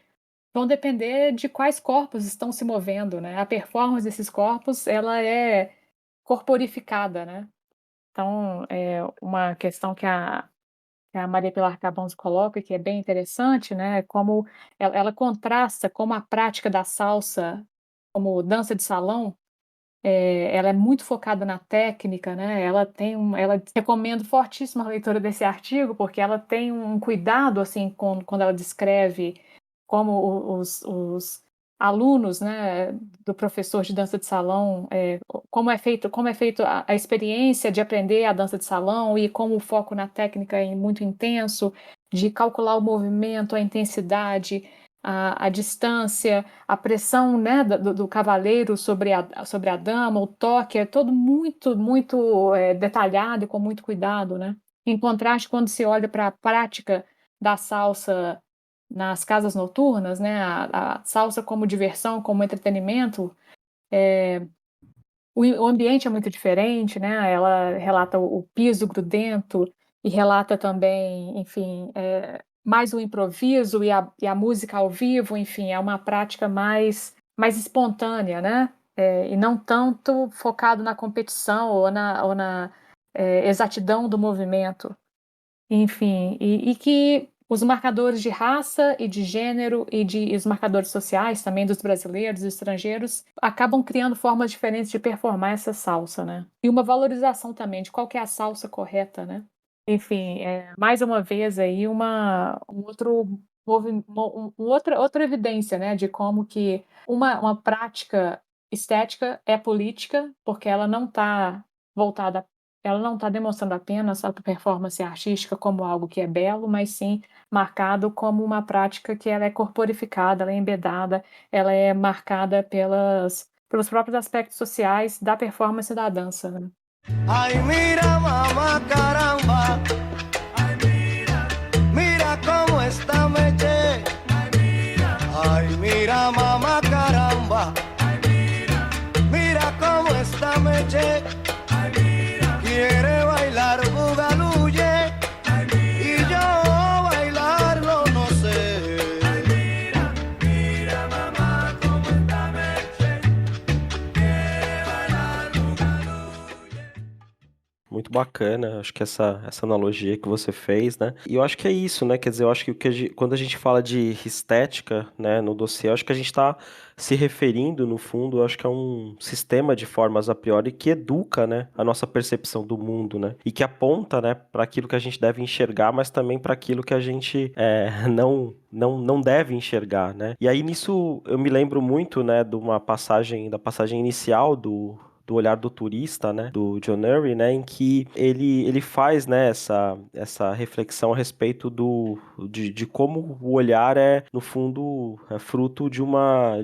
vão depender de quais corpos estão se movendo, né? A performance desses corpos, ela é corporificada, né? Então, é uma questão que a Maria Pilar Cabanzo coloca, que é bem interessante, né? Como ela contrasta como a prática da salsa, como dança de salão, ela é muito focada na técnica, né? Ela recomendo fortíssimo a leitura desse artigo, porque ela tem um cuidado assim quando ela descreve como os alunos, né, do professor de dança de salão, como é feito a experiência de aprender a dança de salão e como o foco na técnica é muito intenso, de calcular o movimento, a intensidade, a distância, a pressão, né, do cavaleiro sobre a dama, o toque, é todo muito, muito detalhado e com muito cuidado, né? Em contraste, quando se olha para a prática da salsa nas casas noturnas, né, a salsa como diversão, como entretenimento, o ambiente é muito diferente, né? Ela relata o piso grudento e relata também, enfim, mais o improviso e a música ao vivo, enfim, é uma prática mais espontânea, né? E não tanto focado na competição ou na exatidão do movimento. Enfim, e que os marcadores de raça e de gênero e os marcadores sociais também dos brasileiros e estrangeiros acabam criando formas diferentes de performar essa salsa, né? E uma valorização também de qual que é a salsa correta, né? Enfim, mais uma vez aí um outro houve outra evidência, né, de como que uma prática estética é política, porque ela não está voltada, ela não está demonstrando apenas a performance artística como algo que é belo, mas sim marcado como uma prática que ela é corporificada, ela é embedada, ela é marcada pelos próprios aspectos sociais da performance da dança, né? Ay, mira, mamá, caramba. Ay, mira, mira cómo está Meche. Ay, mira, mamá, caramba. Ay, mira, mira cómo está Meche. Ay, mira, quiere bailar bugaluye. Y yo bailarlo no sé. Ay, mira, mira, mamá, cómo está Meche. Quiere bailar bugaluye. Muito bacana, acho que essa analogia que você fez, né? E eu acho que é isso, né? Quer dizer, eu acho que, quando a gente fala de estética, né, no dossiê, eu acho que a gente está se referindo, no fundo, eu acho que é um sistema de formas a priori que educa, né, a nossa percepção do mundo, né? E que aponta, né, para aquilo que a gente deve enxergar, mas também para aquilo que a gente não deve enxergar, né? E aí nisso eu me lembro muito, né, da passagem inicial do Olhar do Turista, né, do John Urry, né, em que ele faz, né, essa reflexão a respeito de como o olhar é, no fundo, fruto de uma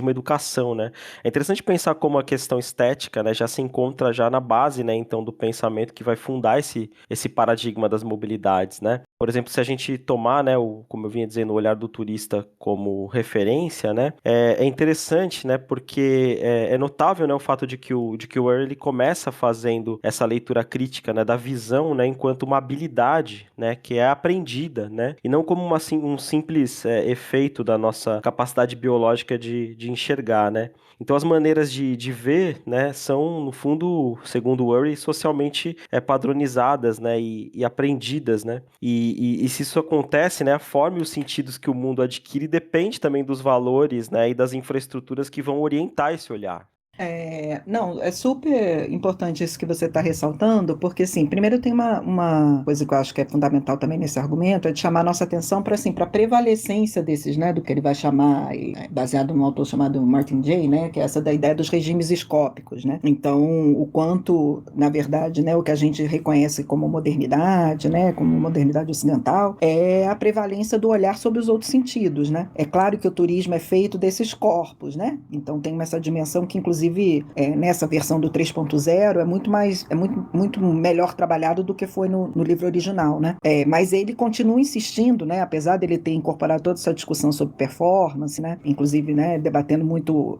educação, né. É interessante pensar como a questão estética, né, já se encontra já na base, né, então, do pensamento que vai fundar esse paradigma das mobilidades, né. Por exemplo, se a gente tomar, né, como eu vinha dizendo, o Olhar do Turista como referência, né, é interessante, né, porque é notável, né, o fato de que o Urry ele começa fazendo essa leitura crítica, né, da visão, né, enquanto uma habilidade, né, que é aprendida, né, e não como um simples efeito da nossa capacidade biológica de enxergar, né. Então as maneiras de ver, né, são, no fundo, segundo Urry, socialmente padronizadas, né, e aprendidas, né, e se isso acontece, né, a forma e os sentidos que o mundo adquire depende também dos valores, né, e das infraestruturas que vão orientar esse olhar. Não, é super importante isso que você está ressaltando, porque, assim, primeiro tem uma coisa que eu acho que é fundamental também nesse argumento, é de chamar a nossa atenção para, assim, para a prevalecência desses, né, do que ele vai chamar, baseado num autor chamado Martin Jay, né, que é essa da ideia dos regimes escópicos, né, então, o quanto, na verdade, né, o que a gente reconhece como modernidade, né, como modernidade ocidental, é a prevalência do olhar sobre os outros sentidos, né, é claro que o turismo é feito desses corpos, né, então tem essa dimensão que, inclusive, nessa versão do 3.0 muito melhor trabalhado do que foi no livro original, né? Mas ele continua insistindo, né? Apesar dele ter incorporado toda essa discussão sobre performance, né? Inclusive, né, debatendo muito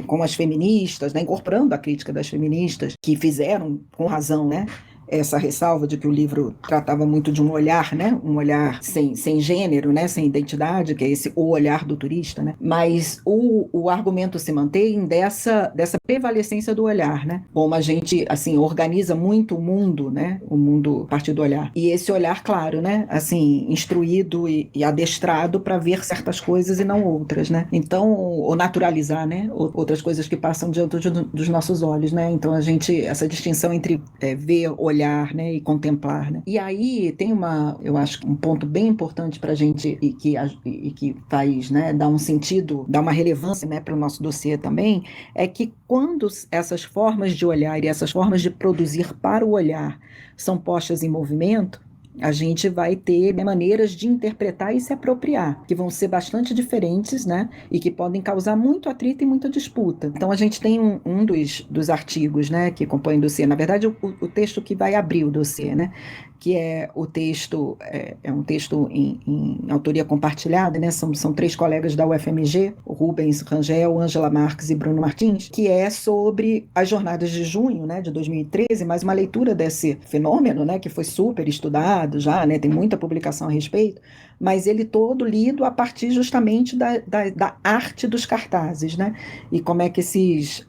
com as feministas, né? Incorporando a crítica das feministas, que fizeram, com razão, né, essa ressalva de que o livro tratava muito de um olhar, né? Um olhar sem gênero, né? Sem identidade, que é o olhar do turista, né? Mas o argumento se mantém dessa prevalecência do olhar, né? Como a gente, assim, organiza muito o mundo, né? O mundo a partir do olhar. E esse olhar, claro, né? Assim, instruído e adestrado para ver certas coisas e não outras, né? Então, ou naturalizar, né? Outras coisas que passam diante dos nossos olhos, né? Então, essa distinção entre ver, olhar, né, e contemplar, né? E aí tem eu acho, um ponto bem importante para a gente e que faz, né, dar um sentido, dar uma relevância, né, para o nosso dossiê também, é que quando essas formas de olhar e essas formas de produzir para o olhar são postas em movimento, a gente vai ter maneiras de interpretar e se apropriar, que vão ser bastante diferentes, né? E que podem causar muito atrito e muita disputa. Então, a gente tem um dos artigos, né, que compõe o dossiê, na verdade, o texto que vai abrir o dossiê, né? Que é o texto, é um texto em autoria compartilhada, né? São 3 colegas da UFMG, o Rubens Rangel, Ângela Marques e Bruno Martins, que é sobre as jornadas de junho, né, de 2013, mais uma leitura desse fenômeno, né, que foi super estudado já, né, tem muita publicação a respeito, mas ele todo lido a partir justamente da arte dos cartazes, né? E como é que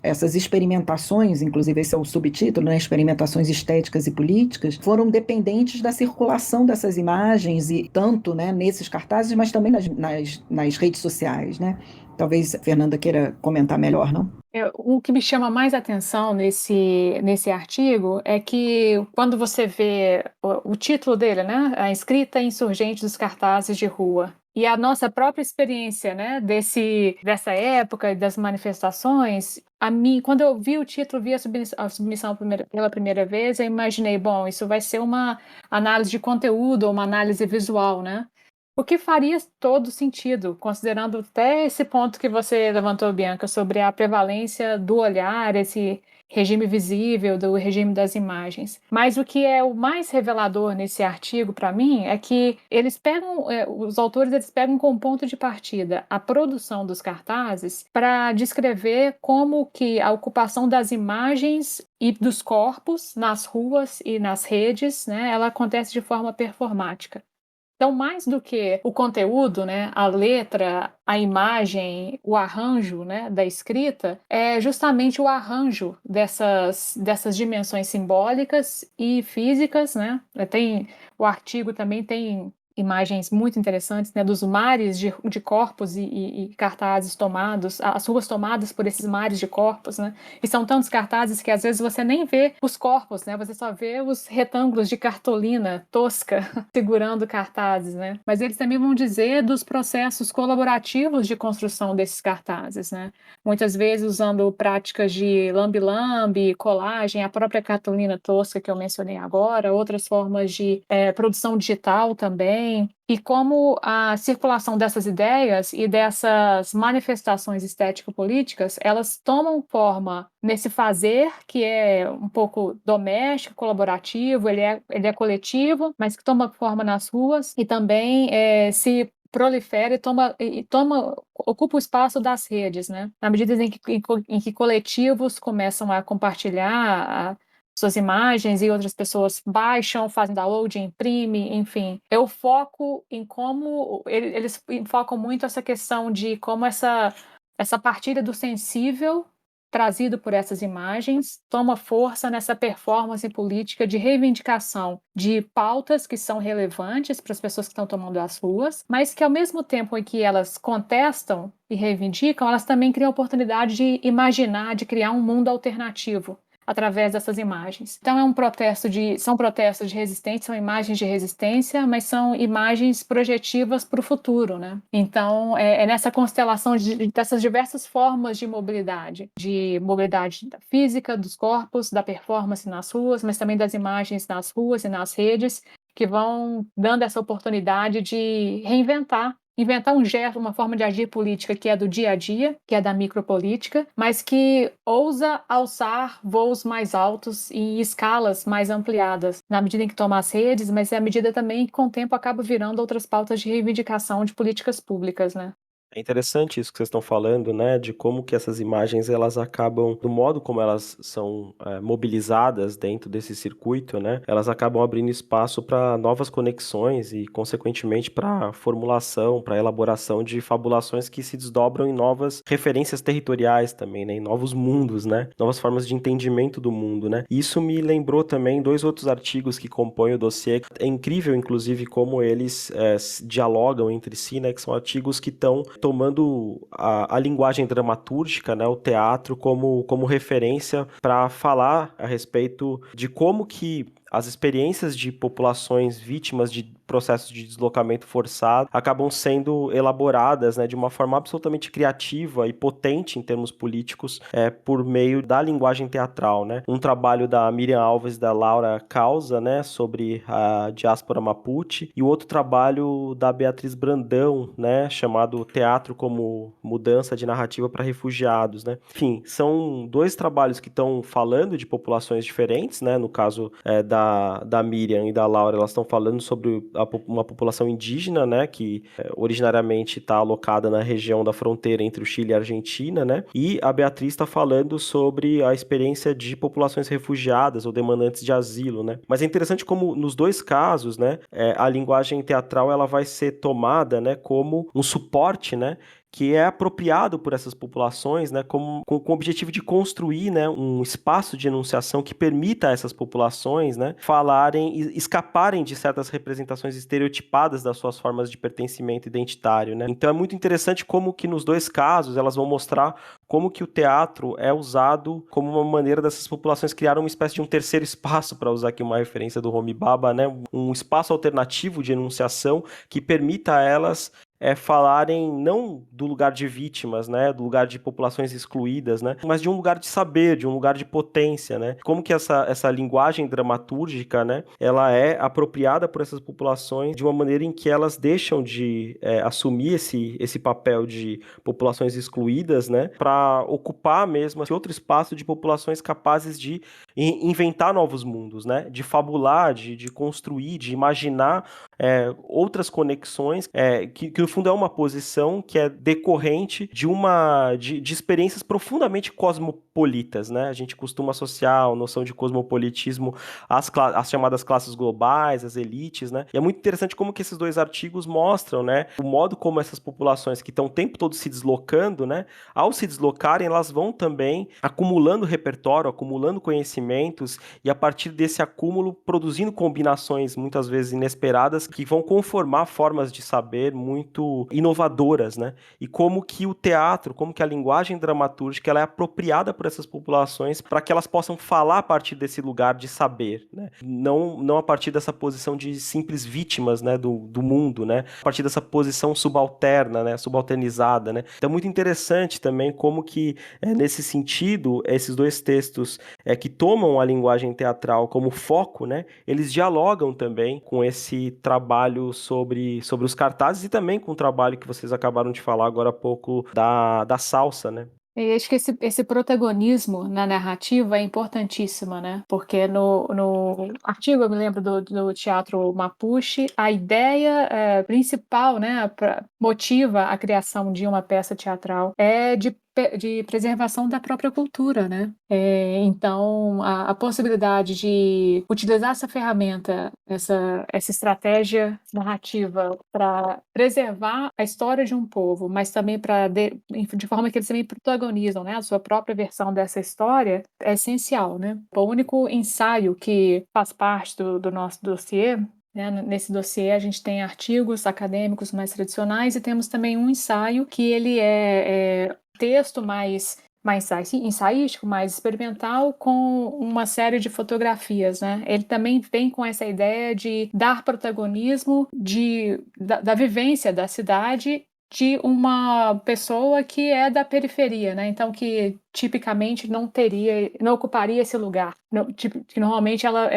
essas experimentações, inclusive esse é o subtítulo, né, experimentações estéticas e políticas, foram dependentes da circulação dessas imagens, e tanto, né, nesses cartazes, mas também nas redes sociais, né? Talvez a Fernanda queira comentar melhor, não? O que me chama mais atenção nesse artigo é que quando você vê o título dele, né, a escrita insurgente dos cartazes de rua, E a nossa própria experiência, né, dessa época, das manifestações, quando eu vi o título, vi a submissão pela primeira vez, eu imaginei, bom, isso vai ser uma análise de conteúdo, ou uma análise visual, né? O que faria todo sentido, considerando até esse ponto que você levantou, Bianca, sobre a prevalência do olhar, esse regime visível, do regime das imagens. Mas o que é o mais revelador nesse artigo, para mim, é que os autores eles pegam como ponto de partida a produção dos cartazes para descrever como que a ocupação das imagens e dos corpos nas ruas e nas redes, né, ela acontece de forma performática. Então, mais do que o conteúdo, né, a letra, a imagem, o arranjo, né, da escrita, é justamente o arranjo dessas dimensões simbólicas e físicas, né? O artigo também tem imagens muito interessantes, né, dos mares de corpos e cartazes tomados, as ruas tomadas por esses mares de corpos, né? E são tantos cartazes que às vezes você nem vê os corpos, né? Você só vê os retângulos de cartolina tosca segurando cartazes, né? Mas eles também vão dizer dos processos colaborativos de construção desses cartazes, né? Muitas vezes usando práticas de lambe-lambe, colagem, a própria cartolina tosca que eu mencionei agora, outras formas de produção digital também, e como a circulação dessas ideias e dessas manifestações estético-políticas, elas tomam forma nesse fazer que é um pouco doméstico, colaborativo, ele é coletivo, mas que toma forma nas ruas e também se prolifera e ocupa o espaço das redes, né? Na medida em que coletivos começam a compartilhar suas imagens e outras pessoas baixam, fazem download, imprimem, enfim. Eu foco em como eles focam muito essa questão de como essa partilha do sensível trazido por essas imagens toma força nessa performance política de reivindicação de pautas que são relevantes para as pessoas que estão tomando as ruas, mas que ao mesmo tempo em que elas contestam e reivindicam, elas também criam a oportunidade de imaginar, de criar um mundo alternativo através dessas imagens. Então são protestos de resistência, são imagens de resistência, mas são imagens projetivas para o futuro, né? Então é nessa constelação dessas diversas formas de mobilidade da física, dos corpos, da performance nas ruas, mas também das imagens nas ruas e nas redes, que vão dando essa oportunidade de inventar um gesto, uma forma de agir política que é do dia a dia, que é da micropolítica, mas que ousa alçar voos mais altos e escalas mais ampliadas, na medida em que toma as redes, mas é à medida também que com o tempo acaba virando outras pautas de reivindicação de políticas públicas, né? É interessante isso que vocês estão falando, né, de como que essas imagens elas acabam, do modo como elas são mobilizadas dentro desse circuito, né, elas acabam abrindo espaço para novas conexões e, consequentemente, para formulação, para elaboração de fabulações que se desdobram em novas referências territoriais também, né, em novos mundos, né, novas formas de entendimento do mundo, né. Isso me lembrou também 2 outros artigos que compõem o dossiê. É incrível, inclusive, como eles dialogam entre si, né, que são artigos que estão tomando a linguagem dramatúrgica, né, o teatro como referência para falar a respeito de como que as experiências de populações vítimas de processos de deslocamento forçado acabam sendo elaboradas, né, de uma forma absolutamente criativa e potente em termos políticos por meio da linguagem teatral, né? Um trabalho da Miriam Alves e da Laura Causa, né, sobre a diáspora Mapuche, e o outro trabalho da Beatriz Brandão, né, chamado Teatro como Mudança de Narrativa para Refugiados, né? Enfim, são 2 trabalhos que estão falando de populações diferentes, né? No caso da Miriam e da Laura, elas estão falando sobre uma população indígena, né, que originariamente está alocada na região da fronteira entre o Chile e a Argentina, né, e a Beatriz está falando sobre a experiência de populações refugiadas ou demandantes de asilo, né. Mas é interessante como nos 2 casos, né, a linguagem teatral ela vai ser tomada, né, como um suporte, né, que é apropriado por essas populações, né, com o objetivo de construir, né, um espaço de enunciação que permita a essas populações, né, falarem e escaparem de certas representações estereotipadas das suas formas de pertencimento identitário, né. Então é muito interessante como que nos 2 casos elas vão mostrar como que o teatro é usado como uma maneira dessas populações criar uma espécie de um terceiro espaço, para usar aqui uma referência do Homi Bhabha, né, um espaço alternativo de enunciação que permita a elas falarem não do lugar de vítimas, né, do lugar de populações excluídas, né, mas de um lugar de saber, de um lugar de potência, né, como que essa linguagem dramatúrgica, né, ela é apropriada por essas populações de uma maneira em que elas deixam de assumir esse papel de populações excluídas, né, para ocupar mesmo esse outro espaço de populações capazes de inventar novos mundos, né, de fabular, de construir, de imaginar outras conexões, que no fundo é uma posição que é decorrente de experiências profundamente cosmopolitas, né? A gente costuma associar a noção de cosmopolitismo às chamadas classes globais, às elites, né? E é muito interessante como que esses dois artigos mostram, né, o modo como essas populações que estão o tempo todo se deslocando, né, ao se deslocarem, elas vão também acumulando repertório, acumulando conhecimentos e a partir desse acúmulo produzindo combinações muitas vezes inesperadas que vão conformar formas de saber muito inovadoras, né? E como que o teatro, como que a linguagem dramatúrgica ela é apropriada por essas populações para que elas possam falar a partir desse lugar de saber, né? Não a partir dessa posição de simples vítimas, né, do mundo, né? A partir dessa posição subalterna, né, subalternizada, né? Então é muito interessante também como que, nesse sentido, esses dois textos que tomam a linguagem teatral como foco, né, eles dialogam também com esse trabalho sobre os cartazes e também com o trabalho que vocês acabaram de falar agora há pouco da salsa, né? E acho que esse protagonismo na narrativa é importantíssimo, né? Porque no artigo eu me lembro do Teatro Mapuche, a ideia principal, né, motiva a criação de uma peça teatral é de preservação da própria cultura, né? Então, a possibilidade de utilizar essa ferramenta, essa estratégia narrativa para preservar a história de um povo, mas também de forma que eles também protagonizam, né, a sua própria versão dessa história, é essencial, né? O único ensaio que faz parte do nosso dossiê, né, nesse dossiê a gente tem artigos acadêmicos mais tradicionais e temos também um ensaio que ele é texto mais ensaístico, mais experimental, com uma série de fotografias, né? Ele também vem com essa ideia de dar protagonismo da vivência da cidade de uma pessoa que é da periferia, né? Então que tipicamente não ocuparia esse lugar, que normalmente ela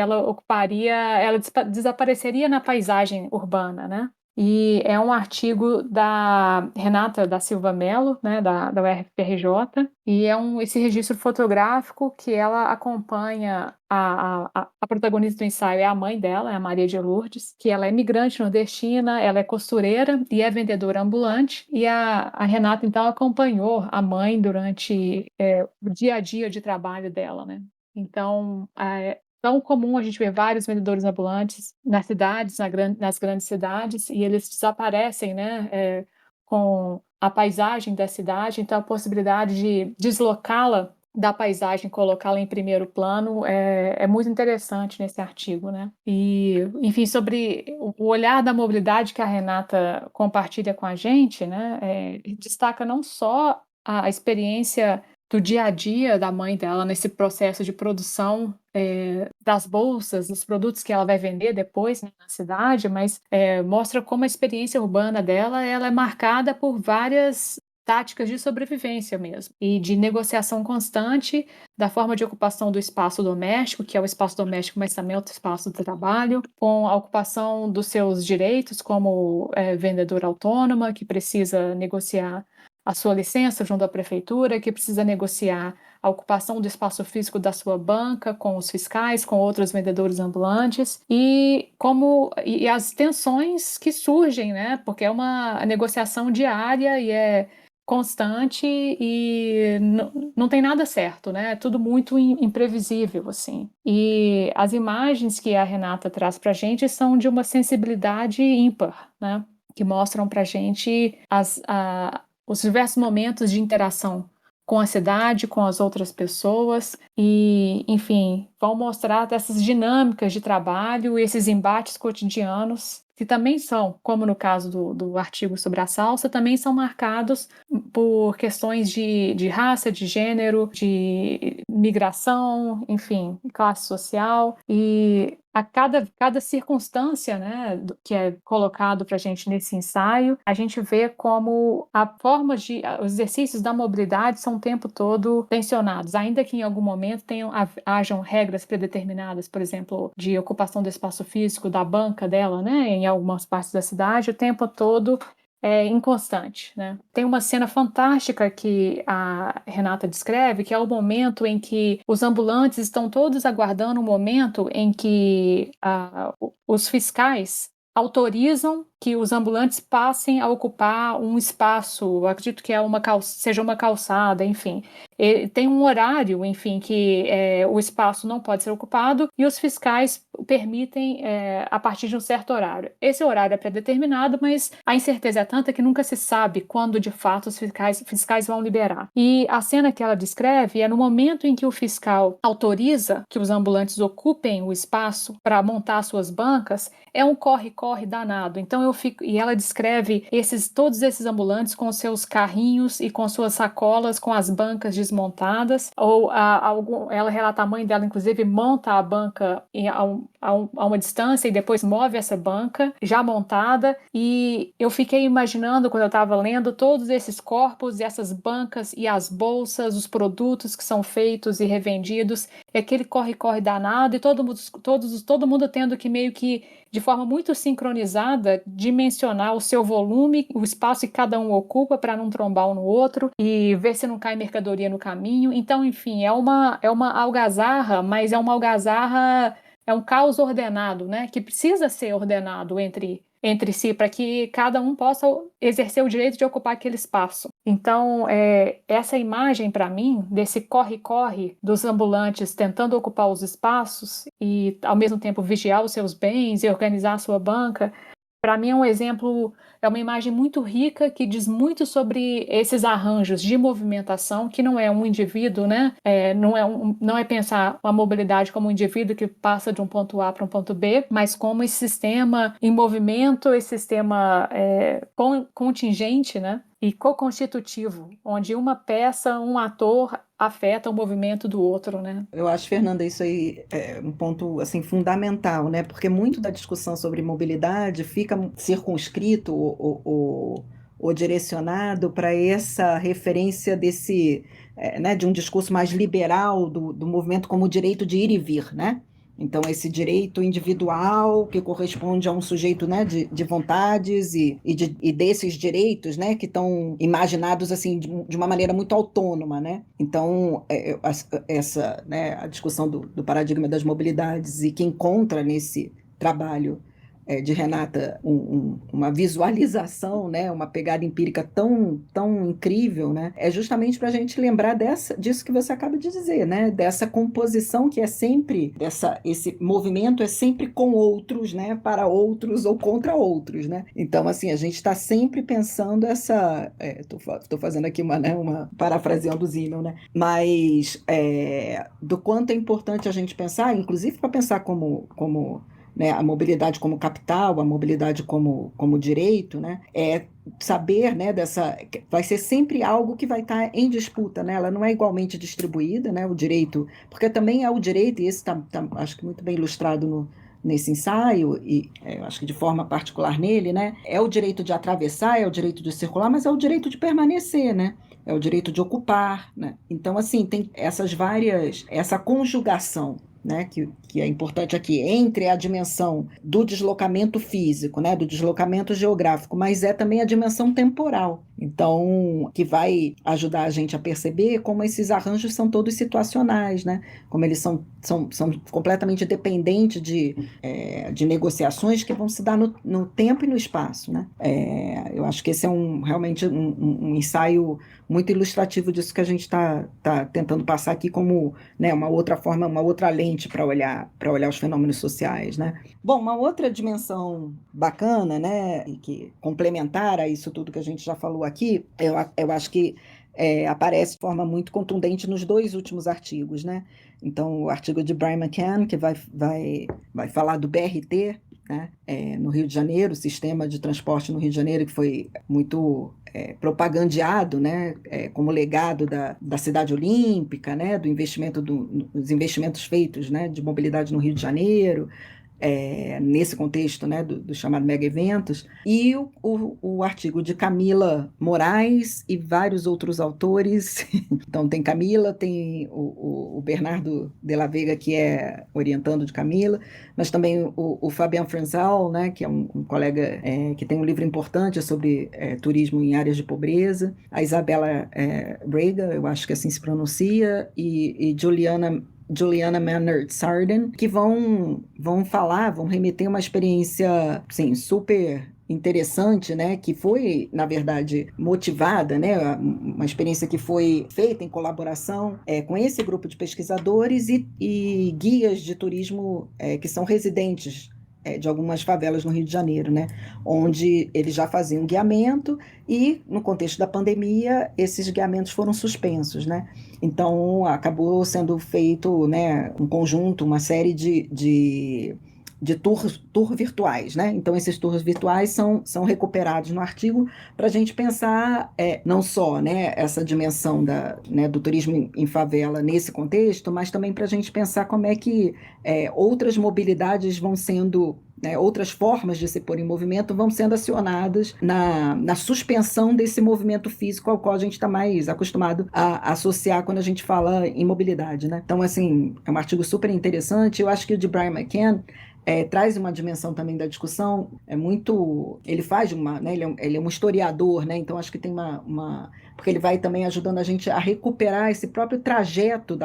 desapareceria na paisagem urbana, né? E é um artigo da Renata da Silva Mello, né, da UFRJ, e esse registro fotográfico que ela acompanha a protagonista do ensaio é a mãe dela, é a Maria de Lourdes, que ela é imigrante nordestina, ela é costureira e é vendedora ambulante, e a Renata, então, acompanhou a mãe durante o dia a dia de trabalho dela, né? Então, tão comum a gente ver vários vendedores ambulantes nas cidades, nas grandes cidades, e eles desaparecem, né, com a paisagem da cidade. Então, a possibilidade de deslocá-la da paisagem, colocá-la em primeiro plano, é muito interessante nesse artigo, né? E, enfim, sobre o olhar da mobilidade que a Renata compartilha com a gente, né, destaca não só a experiência do dia a dia da mãe dela nesse processo de produção das bolsas, dos produtos que ela vai vender depois, né, na cidade, mas mostra como a experiência urbana dela ela é marcada por várias táticas de sobrevivência mesmo, e de negociação constante da forma de ocupação do espaço doméstico, que é o espaço doméstico, mas também é o espaço do trabalho, com a ocupação dos seus direitos como vendedora autônoma, que precisa negociar a sua licença junto à prefeitura, que precisa negociar a ocupação do espaço físico da sua banca com os fiscais, com outros vendedores ambulantes, e as tensões que surgem, né? Porque é uma negociação diária e é constante e não tem nada certo, né? É tudo muito imprevisível, assim. E as imagens que a Renata traz para a gente são de uma sensibilidade ímpar, né? Que mostram para a gente os diversos momentos de interação com a cidade, com as outras pessoas e, enfim, vão mostrar essas dinâmicas de trabalho e esses embates cotidianos que também são, como no caso do artigo sobre a salsa, também são marcados por questões de raça, de gênero, de migração, enfim, classe social, e a cada circunstância, né, que é colocado para a gente nesse ensaio, a gente vê como os exercícios da mobilidade são o tempo todo tensionados, ainda que em algum momento hajam regras predeterminadas, por exemplo, de ocupação do espaço físico da banca dela, né, em algumas partes da cidade, o tempo todo é inconstante, né? Tem uma cena fantástica que a Renata descreve, que é o momento em que os ambulantes estão todos aguardando um momento em que os fiscais autorizam que os ambulantes passem a ocupar um espaço, eu acredito que seja uma calçada, enfim. Tem um horário, enfim, que o espaço não pode ser ocupado e os fiscais permitem a partir de um certo horário. Esse horário é pré-determinado, mas a incerteza é tanta que nunca se sabe quando, de fato, os fiscais vão liberar. E a cena que ela descreve é no momento em que o fiscal autoriza que os ambulantes ocupem o espaço para montar suas bancas, é um corre-corre danado. Então e ela descreve todos esses ambulantes com seus carrinhos e com suas sacolas, com as bancas desmontadas, ou ela relata a mãe dela, inclusive, monta a banca a uma distância e depois move essa banca já montada, e eu fiquei imaginando, quando eu estava lendo, todos esses corpos, essas bancas e as bolsas, os produtos que são feitos e revendidos, aquele corre-corre danado, e todo mundo tendo que meio que, de forma muito sincronizada, dimensionar o seu volume, o espaço que cada um ocupa para não trombar um no outro e ver se não cai mercadoria no caminho. Então, enfim, é uma algazarra, mas é uma algazarra, é um caos ordenado, né? Que precisa ser ordenado entre si para que cada um possa exercer o direito de ocupar aquele espaço. Então, essa imagem, para mim, desse corre-corre dos ambulantes tentando ocupar os espaços e, ao mesmo tempo, vigiar os seus bens e organizar a sua banca, para mim é um exemplo, é uma imagem muito rica que diz muito sobre esses arranjos de movimentação, que não é um indivíduo, né? Não é pensar a mobilidade como um indivíduo que passa de um ponto A para um ponto B, mas como esse sistema em movimento, esse sistema contingente, né? E co-constitutivo, onde uma peça, um ator afeta o movimento do outro, né? Eu acho, Fernanda, isso aí é um ponto assim fundamental, né? Porque muito da discussão sobre mobilidade fica circunscrito ou direcionado para essa referência desse, né, de um discurso mais liberal do movimento como direito de ir e vir, né? Então, esse direito individual que corresponde a um sujeito, né, de vontades e desses direitos, né, que estão imaginados assim de uma maneira muito autônoma, né? Então, né, a discussão do paradigma das mobilidades e que encontra nesse trabalho de Renata uma visualização, né, uma pegada empírica tão incrível, né, é justamente para a gente lembrar disso que você acaba de dizer, né, dessa composição que é sempre, esse movimento é sempre com outros, né, para outros ou contra outros, né. Então, assim, a gente está sempre pensando estou fazendo aqui uma parafraseando o Zimmel, né, mas do quanto é importante a gente pensar, inclusive para pensar como né, a mobilidade como capital, a mobilidade como direito, né, saber, né, vai ser sempre algo que vai estar em disputa, né, ela não é igualmente distribuída, né, o direito, porque também é o direito, e esse está acho que muito bem ilustrado nesse ensaio, e eu acho que de forma particular nele, né, é o direito de atravessar, é o direito de circular, mas é o direito de permanecer, né, é o direito de ocupar, né, então assim, tem essa conjugação, né, que é importante aqui, entre a dimensão do deslocamento físico, né, do deslocamento geográfico, mas também a dimensão temporal. Então, que vai ajudar a gente a perceber como esses arranjos são todos situacionais, né, como eles são completamente dependentes de negociações que vão se dar no tempo e no espaço, né. Eu acho que esse é realmente um ensaio muito ilustrativo disso que a gente está tentando passar aqui como, né, uma outra forma, uma outra lente para olhar os fenômenos sociais, né? Bom, uma outra dimensão bacana, né, e que complementar a isso tudo que a gente já falou aqui, eu acho que aparece de forma muito contundente nos dois últimos artigos, né? Então, o artigo de Brian McCann, que vai falar do BRT, né, no Rio de Janeiro, o sistema de transporte no Rio de Janeiro, que foi muito propagandeado, né, como legado da cidade olímpica, né, dos investimentos feitos, né, de mobilidade no Rio de Janeiro, nesse contexto, né, do chamado mega eventos, e o artigo de Camila Moraes e vários outros autores. Então tem Camila, tem o Bernardo de la Vega, que é orientando de Camila, mas também o Fabian Frenzel, né, que é um colega que tem um livro importante sobre turismo em áreas de pobreza, a Isabela Brega, eu acho que assim se pronuncia, e Juliana Maynard Sarden, que vão falar, vão remeter uma experiência, assim, super interessante, né, que foi, na verdade, motivada, né, uma experiência que foi feita em colaboração com esse grupo de pesquisadores e guias de turismo que são residentes de algumas favelas no Rio de Janeiro, né, onde eles já faziam guiamento e, no contexto da pandemia, esses guiamentos foram suspensos, né. Então, acabou sendo feito, né, um conjunto, uma série de tour virtuais, né? Então, esses tours virtuais são recuperados no artigo para a gente pensar não só, né, essa dimensão do turismo em favela nesse contexto, mas também para a gente pensar como é que outras mobilidades vão sendo, né, outras formas de se pôr em movimento vão sendo acionadas na suspensão desse movimento físico ao qual a gente está mais acostumado a associar quando a gente fala em mobilidade, né? Então, assim, é um artigo super interessante. Eu acho que o de Brian McCann traz uma dimensão também da discussão, ele faz né, ele é um historiador, né, então acho que tem porque ele vai também ajudando a gente a recuperar esse próprio trajeto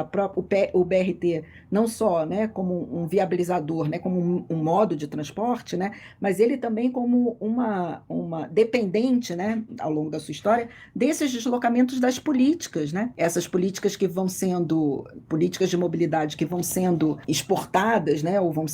o BRT, não só, né, como um viabilizador, né, como um modo de transporte, né, mas ele também como uma dependente, né, ao longo da sua história, desses deslocamentos das políticas, né, essas políticas que vão sendo, políticas de mobilidade que vão sendo exportadas, né, ou vão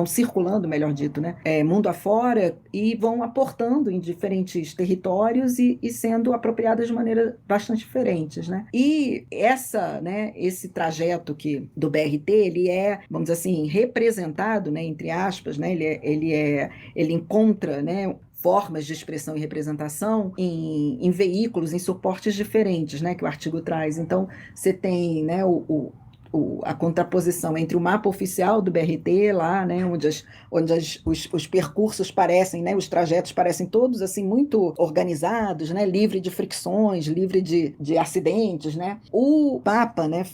circulando, melhor dito, né, mundo afora, e vão aportando em diferentes territórios e sendo apropriadas de maneira bastante diferentes, né? E esse trajeto do BRT, ele vamos dizer assim, representado, né, entre aspas, né, ele encontra, né, formas de expressão e representação em veículos, em suportes diferentes, né, que o artigo traz. Então, você tem, né, a contraposição entre o mapa oficial do BRT lá, né, onde os percursos parecem, né, os trajetos parecem todos assim muito organizados, né, livre de fricções, livre de acidentes, né. O mapa, né,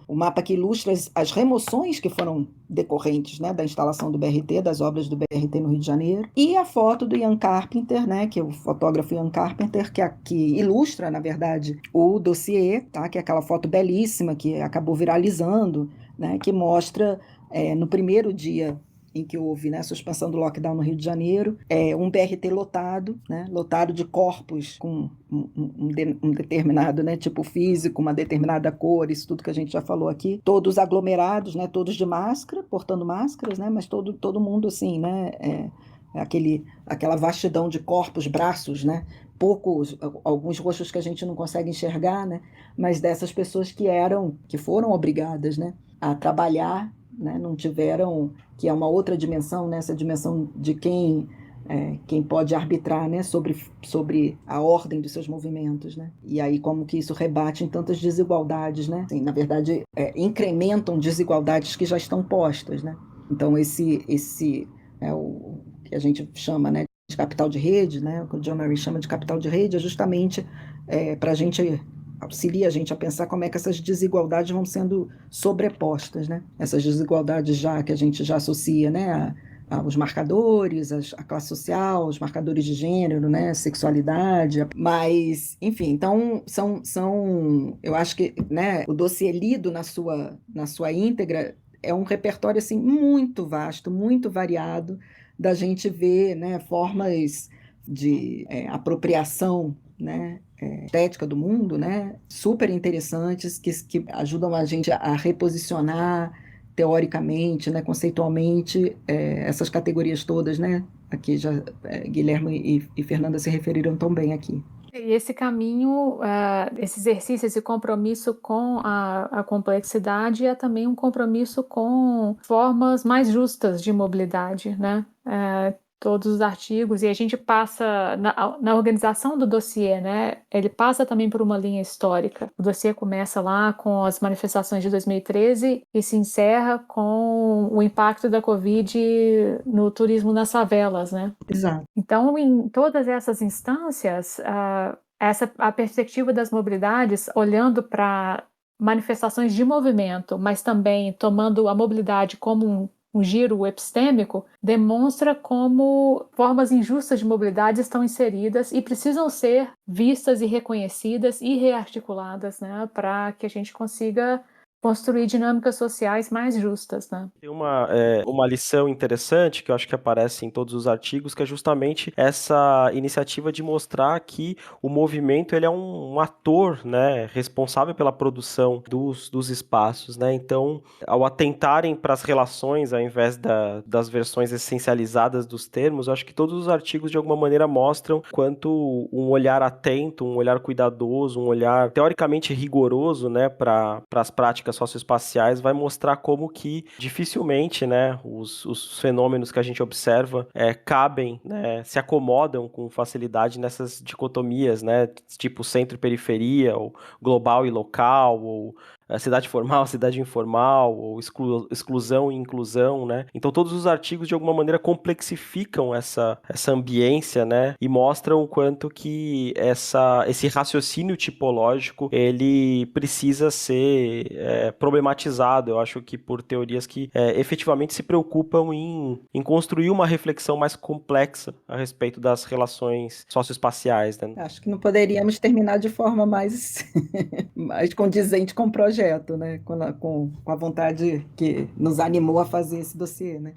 o mapa que ilustra as remoções que foram decorrentes, né, da instalação do BRT, das obras do BRT no Rio de Janeiro, e a foto do Ian Carpenter, né, que é o fotógrafo Ian Carpenter, que ilustra, na verdade, o dossiê, tá, que é aquela foto belíssima que acabou viralizando, né, que mostra no primeiro dia em que houve, né, a suspensão do lockdown no Rio de Janeiro, um BRT lotado, né, lotado de corpos com um determinado, né, tipo físico, uma determinada cor, isso tudo que a gente já falou aqui, todos aglomerados, né, todos de máscara, portando máscaras, né, mas todo mundo assim, né, aquela vastidão de corpos, braços, né, alguns rostos que a gente não consegue enxergar, né, mas dessas pessoas que foram obrigadas, né, a trabalhar, né, não tiveram, que é uma outra dimensão, né, essa dimensão de quem pode arbitrar, né, sobre a ordem dos seus movimentos, né, e aí como que isso rebate em tantas desigualdades, né, assim, na verdade incrementam desigualdades que já estão postas, né, então esse o que a gente chama, né, de capital de rede, né, o que o John Murray chama de capital de rede, é justamente para a gente, auxilia a gente a pensar como é que essas desigualdades vão sendo sobrepostas, né, essas desigualdades que a gente já associa, né, os marcadores, a classe social, os marcadores de gênero, né, sexualidade, mas, enfim, então eu acho que, né, o dossiê lido na sua íntegra é um repertório assim muito vasto, muito variado, da gente ver, né, formas de apropriação, né, estética do mundo, né, super interessantes que ajudam a gente a reposicionar teoricamente, né, conceitualmente, essas categorias todas, né, aqui já Guilherme e Fernanda se referiram tão bem aqui. E esse caminho, esse exercício, esse compromisso com a complexidade é também um compromisso com formas mais justas de mobilidade, né? todos os artigos, e a gente passa, na organização do dossiê, né, ele passa também por uma linha histórica. O dossiê começa lá com as manifestações de 2013 e se encerra com o impacto da Covid no turismo nas favelas, né? Exato. Então, em todas essas instâncias, a perspectiva das mobilidades, olhando para manifestações de movimento, mas também tomando a mobilidade como um giro epistêmico, demonstra como formas injustas de mobilidade estão inseridas e precisam ser vistas e reconhecidas e rearticuladas, né, para que a gente consiga construir dinâmicas sociais mais justas, né? Tem uma lição interessante que eu acho que aparece em todos os artigos, que é justamente essa iniciativa de mostrar que o movimento ele é um ator, né, responsável pela produção dos espaços, né? Então, ao atentarem para as relações, ao invés das versões essencializadas dos termos, eu acho que todos os artigos de alguma maneira mostram quanto um olhar atento, um olhar cuidadoso, um olhar teoricamente rigoroso, né, para as práticas socioespaciais vai mostrar como que dificilmente, né, os fenômenos que a gente observa cabem, né, se acomodam com facilidade nessas dicotomias, né, tipo centro e periferia, ou global e local, ou cidade formal, cidade informal, ou exclusão e inclusão, né? Então todos os artigos de alguma maneira complexificam essa ambiência, né? E mostram o quanto que esse raciocínio tipológico ele precisa ser problematizado. Eu acho que por teorias que efetivamente se preocupam em construir uma reflexão mais complexa a respeito das relações socioespaciais, né? Acho que não poderíamos terminar de forma mais, mais condizente com o projeto, né? Com a vontade que nos animou a fazer esse dossiê, né?